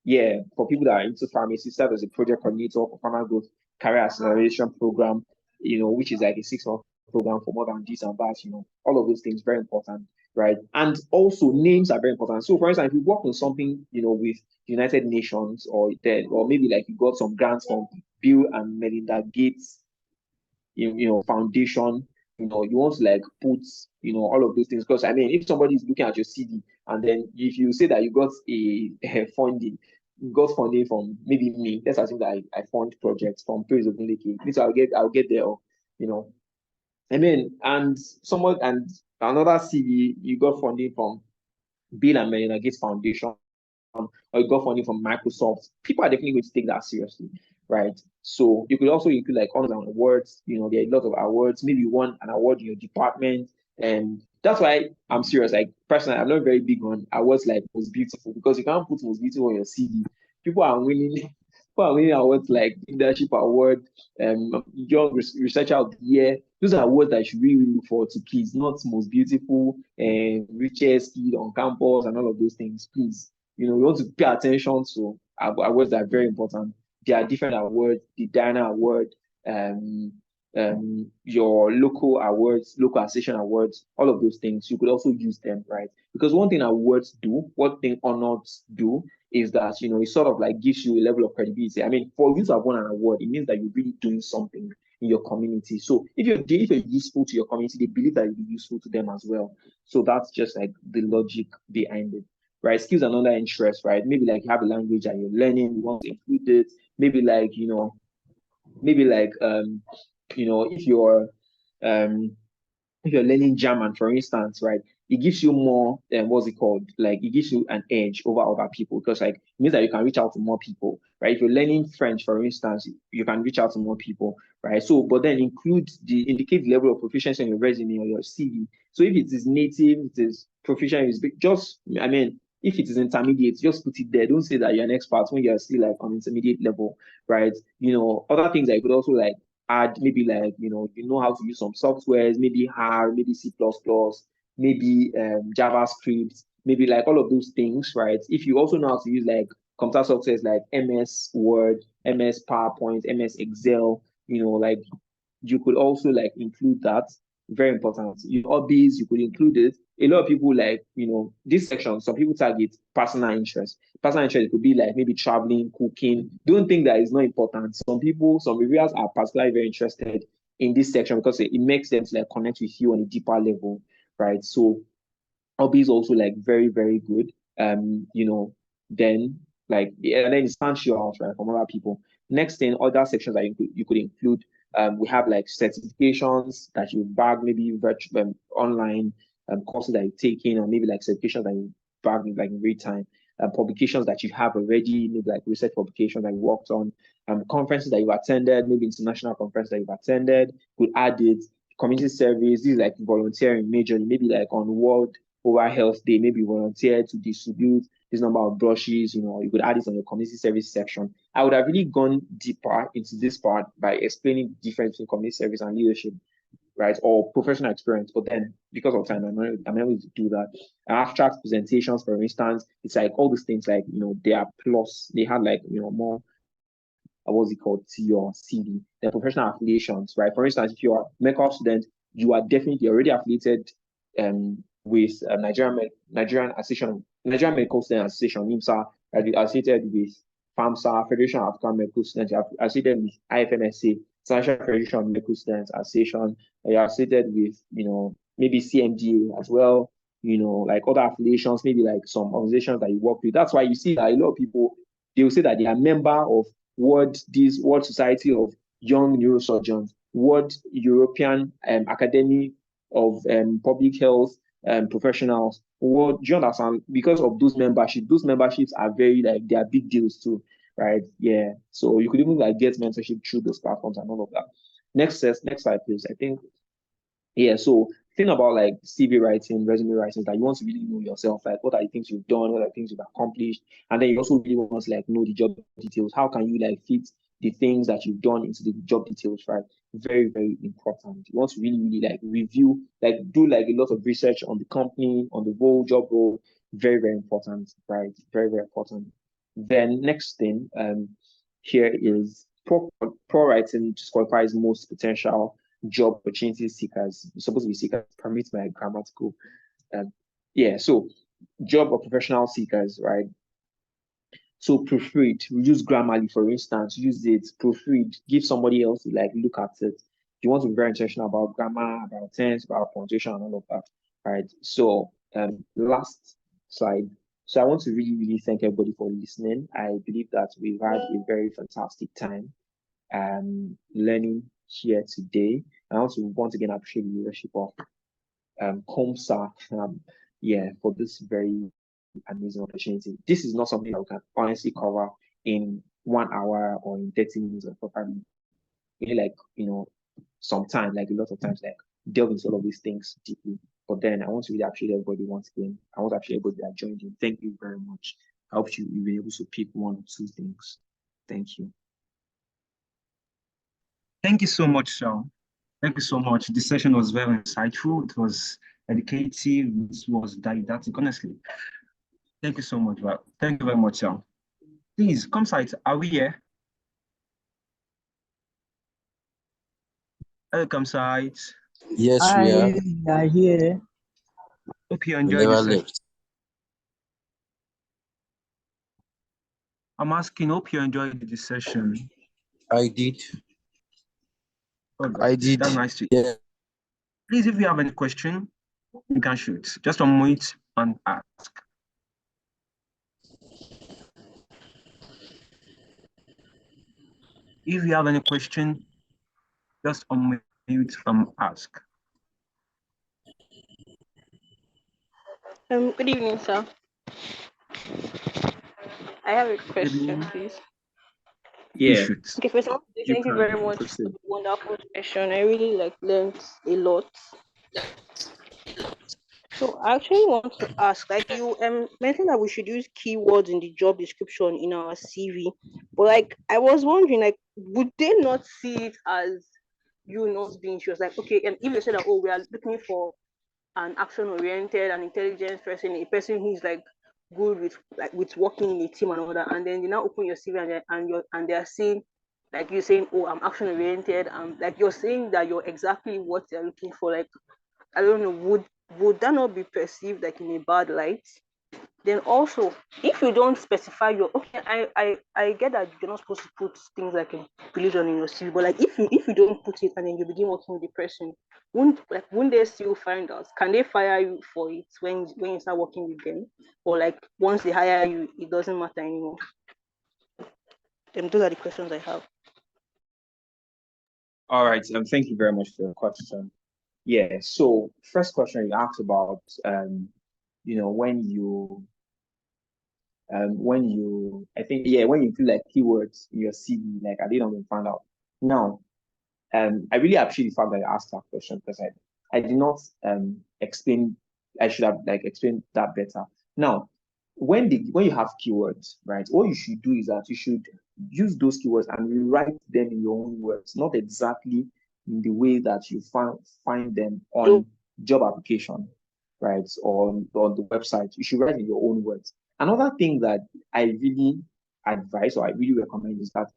yeah, for people that are into pharmacy, serve as a project coordinator for Farmer Growth Career Acceleration Program, you know, which is like a 6-month program for more than this and that, you know, all of those things, very important, right? And also names are very important. So for instance, if you work on something, you know, with United Nations, or maybe like you got some grants from Bill and Melinda Gates, you know, foundation, you know, you want to like put, you know, all of those things. Because I mean, if somebody is looking at your CV and then if you say that you got a funding, you got funding from maybe me, let's assume that I fund projects from Ogunleke, at least I'll get there, you know. I mean, and another CV, you got funding from Bill and Melinda Gates Foundation, or you got funding from Microsoft. People are definitely going to take that seriously, right? So you could also include like honors and awards. You know, there are a lot of awards. Maybe you won an award in your department, and that's why I'm serious. Like personally, I'm not very big on awards like most beautiful, because you can't put most beautiful on your CV. People are winning. People are winning awards like leadership award, young researcher of the year. Those are awards that you should really look forward to, please. Not most beautiful and richest kid on campus and all of those things, please. You know, we want to pay attention to awards that are very important. There are different awards, the Diana Award, your local awards, local association awards, all of those things. You could also use them, right? Because one thing awards do, one thing honors do, is that, you know, it sort of like gives you a level of credibility. I mean, for you to have won an award, it means that you're really doing something in your community. So if you're useful to your community, they believe that you'll be useful to them as well. So that's just like the logic behind it, right? Skills and other interests, right? Maybe like you have a language that you're learning, you want to include it. Maybe like, you know, if you're learning German, for instance, right, it gives you more, what's it called? Like it gives you an edge over other people, because like it means that you can reach out to more people, right? If you're learning French, for instance, you can reach out to more people, right? So, but then indicate the level of proficiency on your resume or your CV. So if it is native, it is proficient, if it is intermediate, just put it there. Don't say that you're an expert when you're still like on intermediate level, right? You know, other things that you could also like add, maybe like, you know how to use some softwares, maybe R, maybe C++, maybe JavaScript, maybe like all of those things, right? If you also know how to use like computer softwares like MS Word, MS PowerPoint, MS Excel, you know, like you could also like include that. Very important. Your hobbies, you could include it. A lot of people like, you know, this section, some people target personal interest. Personal interest could be like maybe traveling, cooking. Don't think that is not important. Some reviewers are particularly very interested in this section because it makes them to like connect with you on a deeper level, right? So hobbies also like very, very good. You know, then like, and then it stands you out, right, from other people. Next thing, other sections that you could include, we have like certifications that you bag, maybe virtual, online courses that you're taking, or maybe like certifications that you bag like in real time, publications that you have already, maybe like research publications that you worked on, conferences that you've attended, maybe international conferences that you've attended, could add it. Community service, this is like volunteering majorly, maybe like on World Oral Health Day, maybe volunteer to distribute this number of brushes, you know, you could add this on your community service section. I would have really gone deeper into this part by explaining the difference between community service and leadership, right? Or professional experience. But then because of time, I'm able to do that. Abstract presentations, for instance, it's like all these things, like, you know, they are plus, they have like, you know, more, what's it called, to your CV. The professional affiliations, right? For instance, if you're a medical student, you are definitely already affiliated with Nigerian Medical Student Association, NIMSA, right? You're associated with COMPSSA, Federation of African Medical Students, you're associated with IFMSA, International Federation of Medical Students Association, you're associated with, you know, maybe CMDA as well, you know, like other affiliations, maybe like some organizations that you work with. That's why you see that a lot of people, they will say that they are a member of World Society of Young Neurosurgeons, World European Academy of Public Health Professionals. Do you understand? Because of those memberships are very they are big deals too, right? Yeah. So you could even get mentorship through those platforms and all of that. Next slide, please. I think, yeah, so thing about CV writing, resume writing, that you want to really know yourself, what are the things you've done, what are the things you've accomplished, and then you also really want to know the job details. How can you fit the things that you've done into the job details, right? Very, very important. You want to really, really review, do a lot of research on the company, on the job role. Very, very important, right? Very, very important. Then next thing here is poor writing disqualifies most potential job opportunity seekers. It's supposed to be seekers, permit my grammatical. So job or professional seekers, right? So proofread, use Grammarly, for instance, use it, proofread, give somebody else to look at it. You want to be very intentional about grammar, about tense, about punctuation, and all of that, right? So last slide. So I want to really, really thank everybody for listening. I believe that we've had a very fantastic time learning here today. I also once again appreciate the leadership of Compssa for this very amazing opportunity. This is not something that we can honestly cover in 1 hour or in 30 minutes or 45 minutes. Really some time, a lot of times, delve into all of these things deeply. But then I want to really appreciate everybody once again. I want to appreciate everybody that joined in. Thank you very much. I hope you'll be able to pick 1 or 2 things. Thank you. Thank you so much, Sean. Thank you so much. The session was very insightful. It was educative. It was didactic, honestly. Thank you so much. Thank you very much, Sean. Please, COMPSSAITES, are we here? Hello, COMPSSAITES. Yes, we are here. Hope you enjoyed the session. I'm asking, hope you enjoyed the session. I did. Okay. I did. That's nice to hear. Yeah. Please, if you have any question, you can shoot. Just unmute and ask. If you have any question, just unmute and ask. Good evening, sir. I have a question, please. Yeah. Okay, first of all, thank you very much for the wonderful session. I really learned a lot. So I actually want to ask, you mentioned that we should use keywords in the job description in our CV, but I was wondering, would they not see it as you not being sure? Okay, and if they say that, oh, we are looking for an action-oriented and intelligent person, a person who's good with working in a team and all that, and then you now open your CV and they're saying you're saying, oh, I'm action-oriented, you're saying that you're exactly what they're looking for. I don't know, would that not be perceived in a bad light? Then also, if you don't specify I get that you're not supposed to put things like a religion in your CV, but if you don't put it and then you begin working with the person, wouldn't they still find out? Can they fire you for it when you start working with them, or once they hire you, it doesn't matter anymore? Those are the questions I have. All right. Thank you very much for your question. Yeah. So first question you asked about, when you put keywords in your CV, I didn't find out. Now, I really appreciate the fact that you asked that question, because I did not explain. I should have explained that better. Now, when you have keywords, right, what you should do is that you should use those keywords and rewrite them in your own words, not exactly in the way that you find them on job application, right, or on the website. You should write in your own words. Another thing that I really advise or I really recommend is that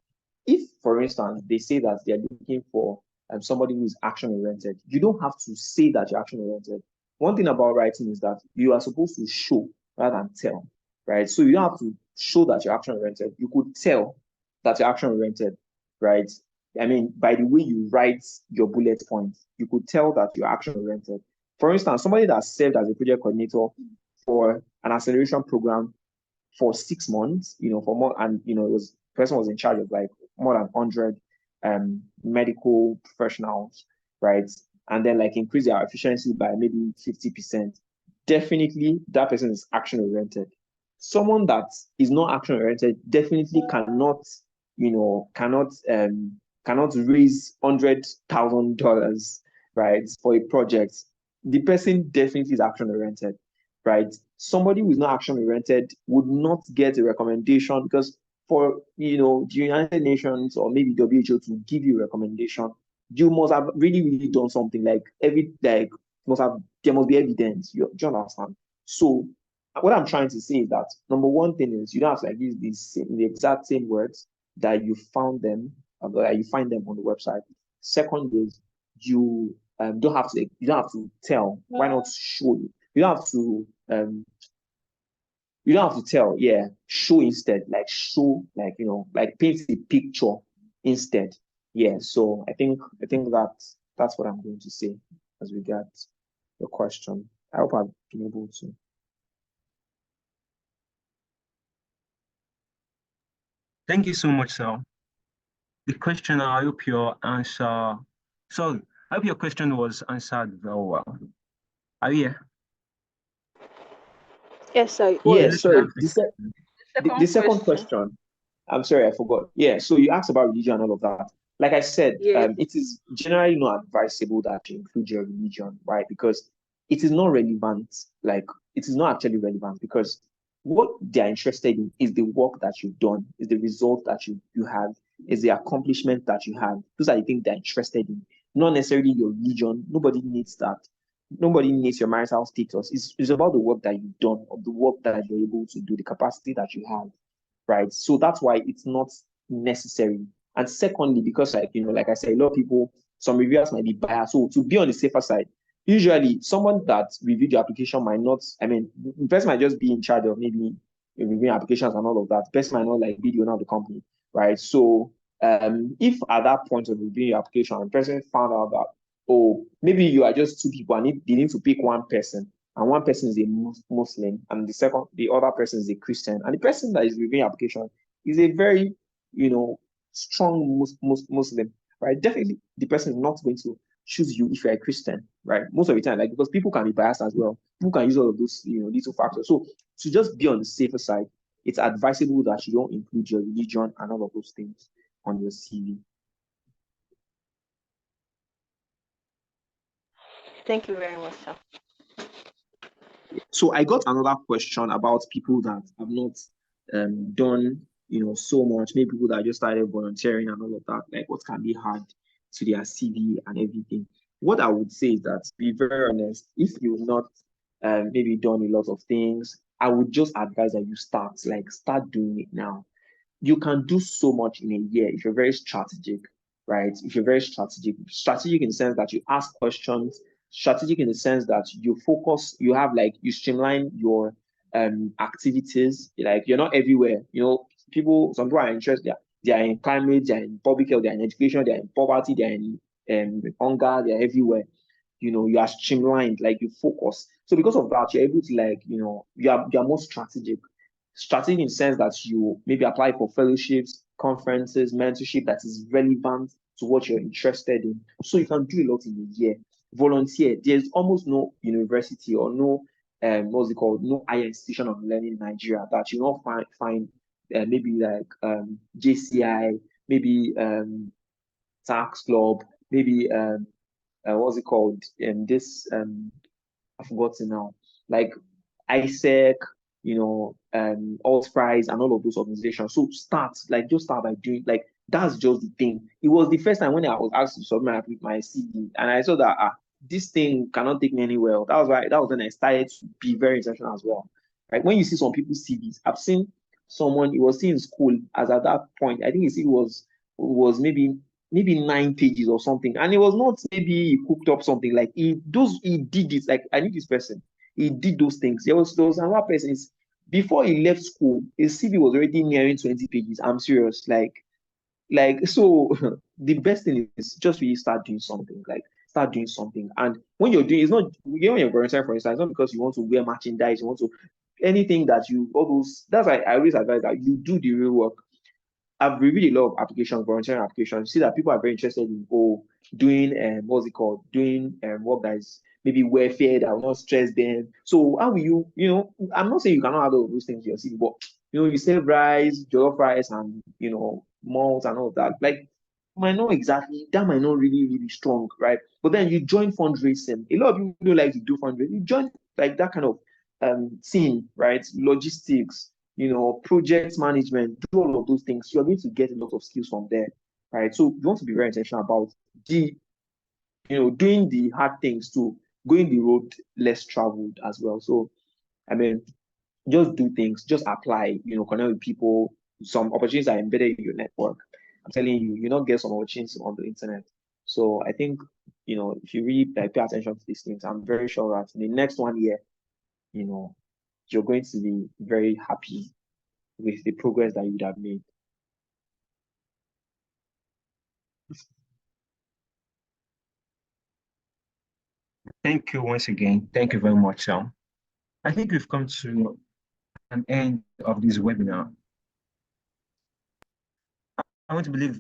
if, for instance, they say that they're looking for somebody who is action-oriented, you don't have to say that you're action-oriented. One thing about writing is that you are supposed to show rather than tell, right? So you don't have to show that you're action-oriented. You could tell that you're action-oriented, right? I mean, by the way you write your bullet points, you could tell that you're action-oriented. For instance, somebody that served as a project coordinator for an acceleration program for 6 months, for more, and it was person was in charge of like more than 100 medical professionals, right? And then like increase their efficiency by maybe 50%. Definitely that person is action oriented. Someone that is not action oriented definitely cannot, cannot raise $100,000, right, for a project. The person definitely is action oriented, right? Somebody who is not action oriented would not get a recommendation, because for the United Nations or maybe WHO to give you a recommendation, you must have really, really done something. Like there must be evidence. Do you understand? So what I'm trying to say is that number one thing is you don't have to like use the exact same words that you found them, you find them on the website. Second is you don't have to tell. Why not show? You don't have to tell. Yeah, show instead. Like show, like like paint a picture instead. Yeah. So I think that's what I'm going to say as regards your question. I hope I've been able to. Thank you so much, sir. The question, I hope your answer. Sorry, I hope your question was answered very well. Are you here? Yes, sir. Yeah, Let me sorry. ask you. The second question. I'm sorry, I forgot. Yeah, so you asked about religion and all of that. Like I said, Yeah. it is generally not advisable that you include your religion, right? Because it is not relevant. Like, it is not actually relevant, because what they are interested in is the work that you've done, is the result that you have, is the accomplishment that you have. Those are the things they're interested in, not necessarily your religion. Nobody needs that. Nobody needs your marital status. It's about the work that you've done, or the work that you're able to do, the capacity that you have, right? So that's why it's not necessary. And secondly, because like I said, a lot of people, some reviewers might be biased. So to be on the safer side, usually someone that reviewed the application might not, the person might just be in charge of maybe reviewing applications and all of that. The person might not like be the owner of the company, right? So if at that point of reviewing your application, the person found out that, oh, maybe you are just two people and they need to pick one person, and one person is a Muslim, and the other person is a Christian, and the person that is reviewing application is a very, strong Muslim, right? Definitely, the person is not going to choose you if you're a Christian, right? Most of the time, like, because people can be biased as well. People can use all of those, little factors. So to just be on the safer side, it's advisable that you don't include your religion and all of those things on your CV. Thank you very much, sir. So I got another question about people that have not done, so much. Maybe people that just started volunteering and all of that. Like, what can be added to their CV and everything? What I would say is that, be very honest, if you've not maybe done a lot of things, I would just advise that you start doing it now. You can do so much in a year if you're very strategic, right? If you're very strategic in the sense that you ask questions, strategic in the sense that you focus, you streamline your activities. Like, you're not everywhere. Some people are interested, they are in climate, they are in public health, they are in education, they are in poverty, they are in hunger, they are everywhere. You are streamlined, like you focus. So because of that, you're able to you are more strategic in the sense that you maybe apply for fellowships, conferences, mentorship that is relevant to what you're interested in. So you can do a lot in a year. Volunteer. There's almost no university or no no higher institution of learning in Nigeria that you not find maybe like JCI, maybe tax club, maybe this I've forgotten now, like ISEC, Alt-Prize and all of those organizations. So just start by doing, like, that's just the thing. It was the first time when I was asked to submit my CV, and I saw that this thing cannot take me anywhere. That was when I started to be very intentional as well. Right? When you see some people's CVs, I've seen someone, he was still in school as at that point. I think his CV was maybe 9 pages or something, and it was not maybe he cooked up something. Like, he did it. Like, I knew this person, he did those things. There was another person, before he left school, his CV was already nearing 20 pages. I'm serious. So the best thing is just really start doing something. Like, start doing something. And when you're doing, it's not, when you're volunteering, for instance, it's not because you want to wear merchandise, you want to anything that you, all those, that's why I always advise that you do the real work. I've reviewed a lot of applications, volunteering applications. See that people are very interested in doing what's it called? Doing work that is maybe welfare that will not stress them. So how will you, I'm not saying you cannot have all of those things in your CV, but you serve rice, jollof rice, and malt and all of that. Like might not exactly, that might not really, really strong, right? But then you join fundraising. A lot of people don't like to do fundraising. You join like that kind of scene, right? Logistics, project management, do all of those things. You're going to get a lot of skills from there, right? So you want to be very intentional about doing the hard things too, going the road less traveled as well. So, I mean, just do things, just apply, connect with people. Some opportunities are embedded in your network. I'm telling you, you not get some opportunities on the internet. So I think, if you really pay attention to these things, I'm very sure that in the next 1 year, you're going to be very happy with the progress that you would have made. Thank you once again. Thank you very much, Sam. I think we've come to an end of this webinar. I want to believe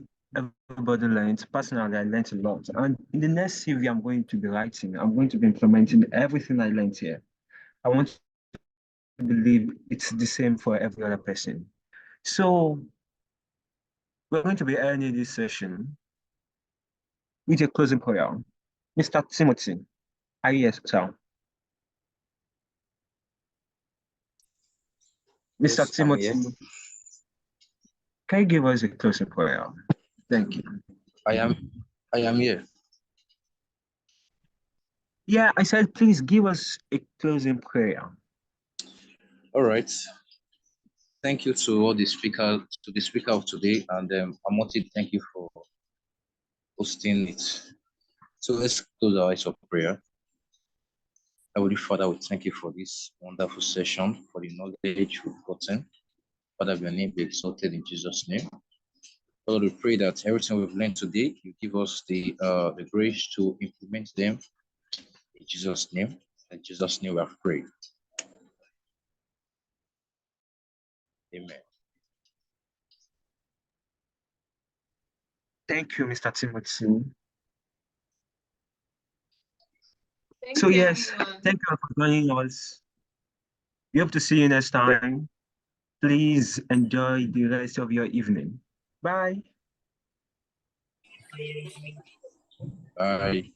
everybody learned. Personally, I learned a lot. And in the next CV I'm going to be writing, I'm going to be implementing everything I learned here. I want to believe it's the same for every other person. So we're going to be ending this session with a closing prayer. Mr. Timothy, are you here, sir? Mr. Yes, Timothy, can you give us a closing prayer? Thank you. I am here. Yeah, I said, please give us a closing prayer. All right. Thank you to all the speakers, to the speaker of today, and Amoti, thank you for hosting it. So let's close our eyes of prayer. Heavenly Father, we thank you for this wonderful session, for the knowledge we've gotten. Father, your name be exalted in Jesus' name. Lord, we pray that everything we've learned today, you give us the grace to implement them in Jesus' name. In Jesus' name we have prayed. Amen. Thank you, Mr. Timothy. So yes, thank you for joining us. We hope to see you next time. Please enjoy the rest of your evening. Bye. Bye.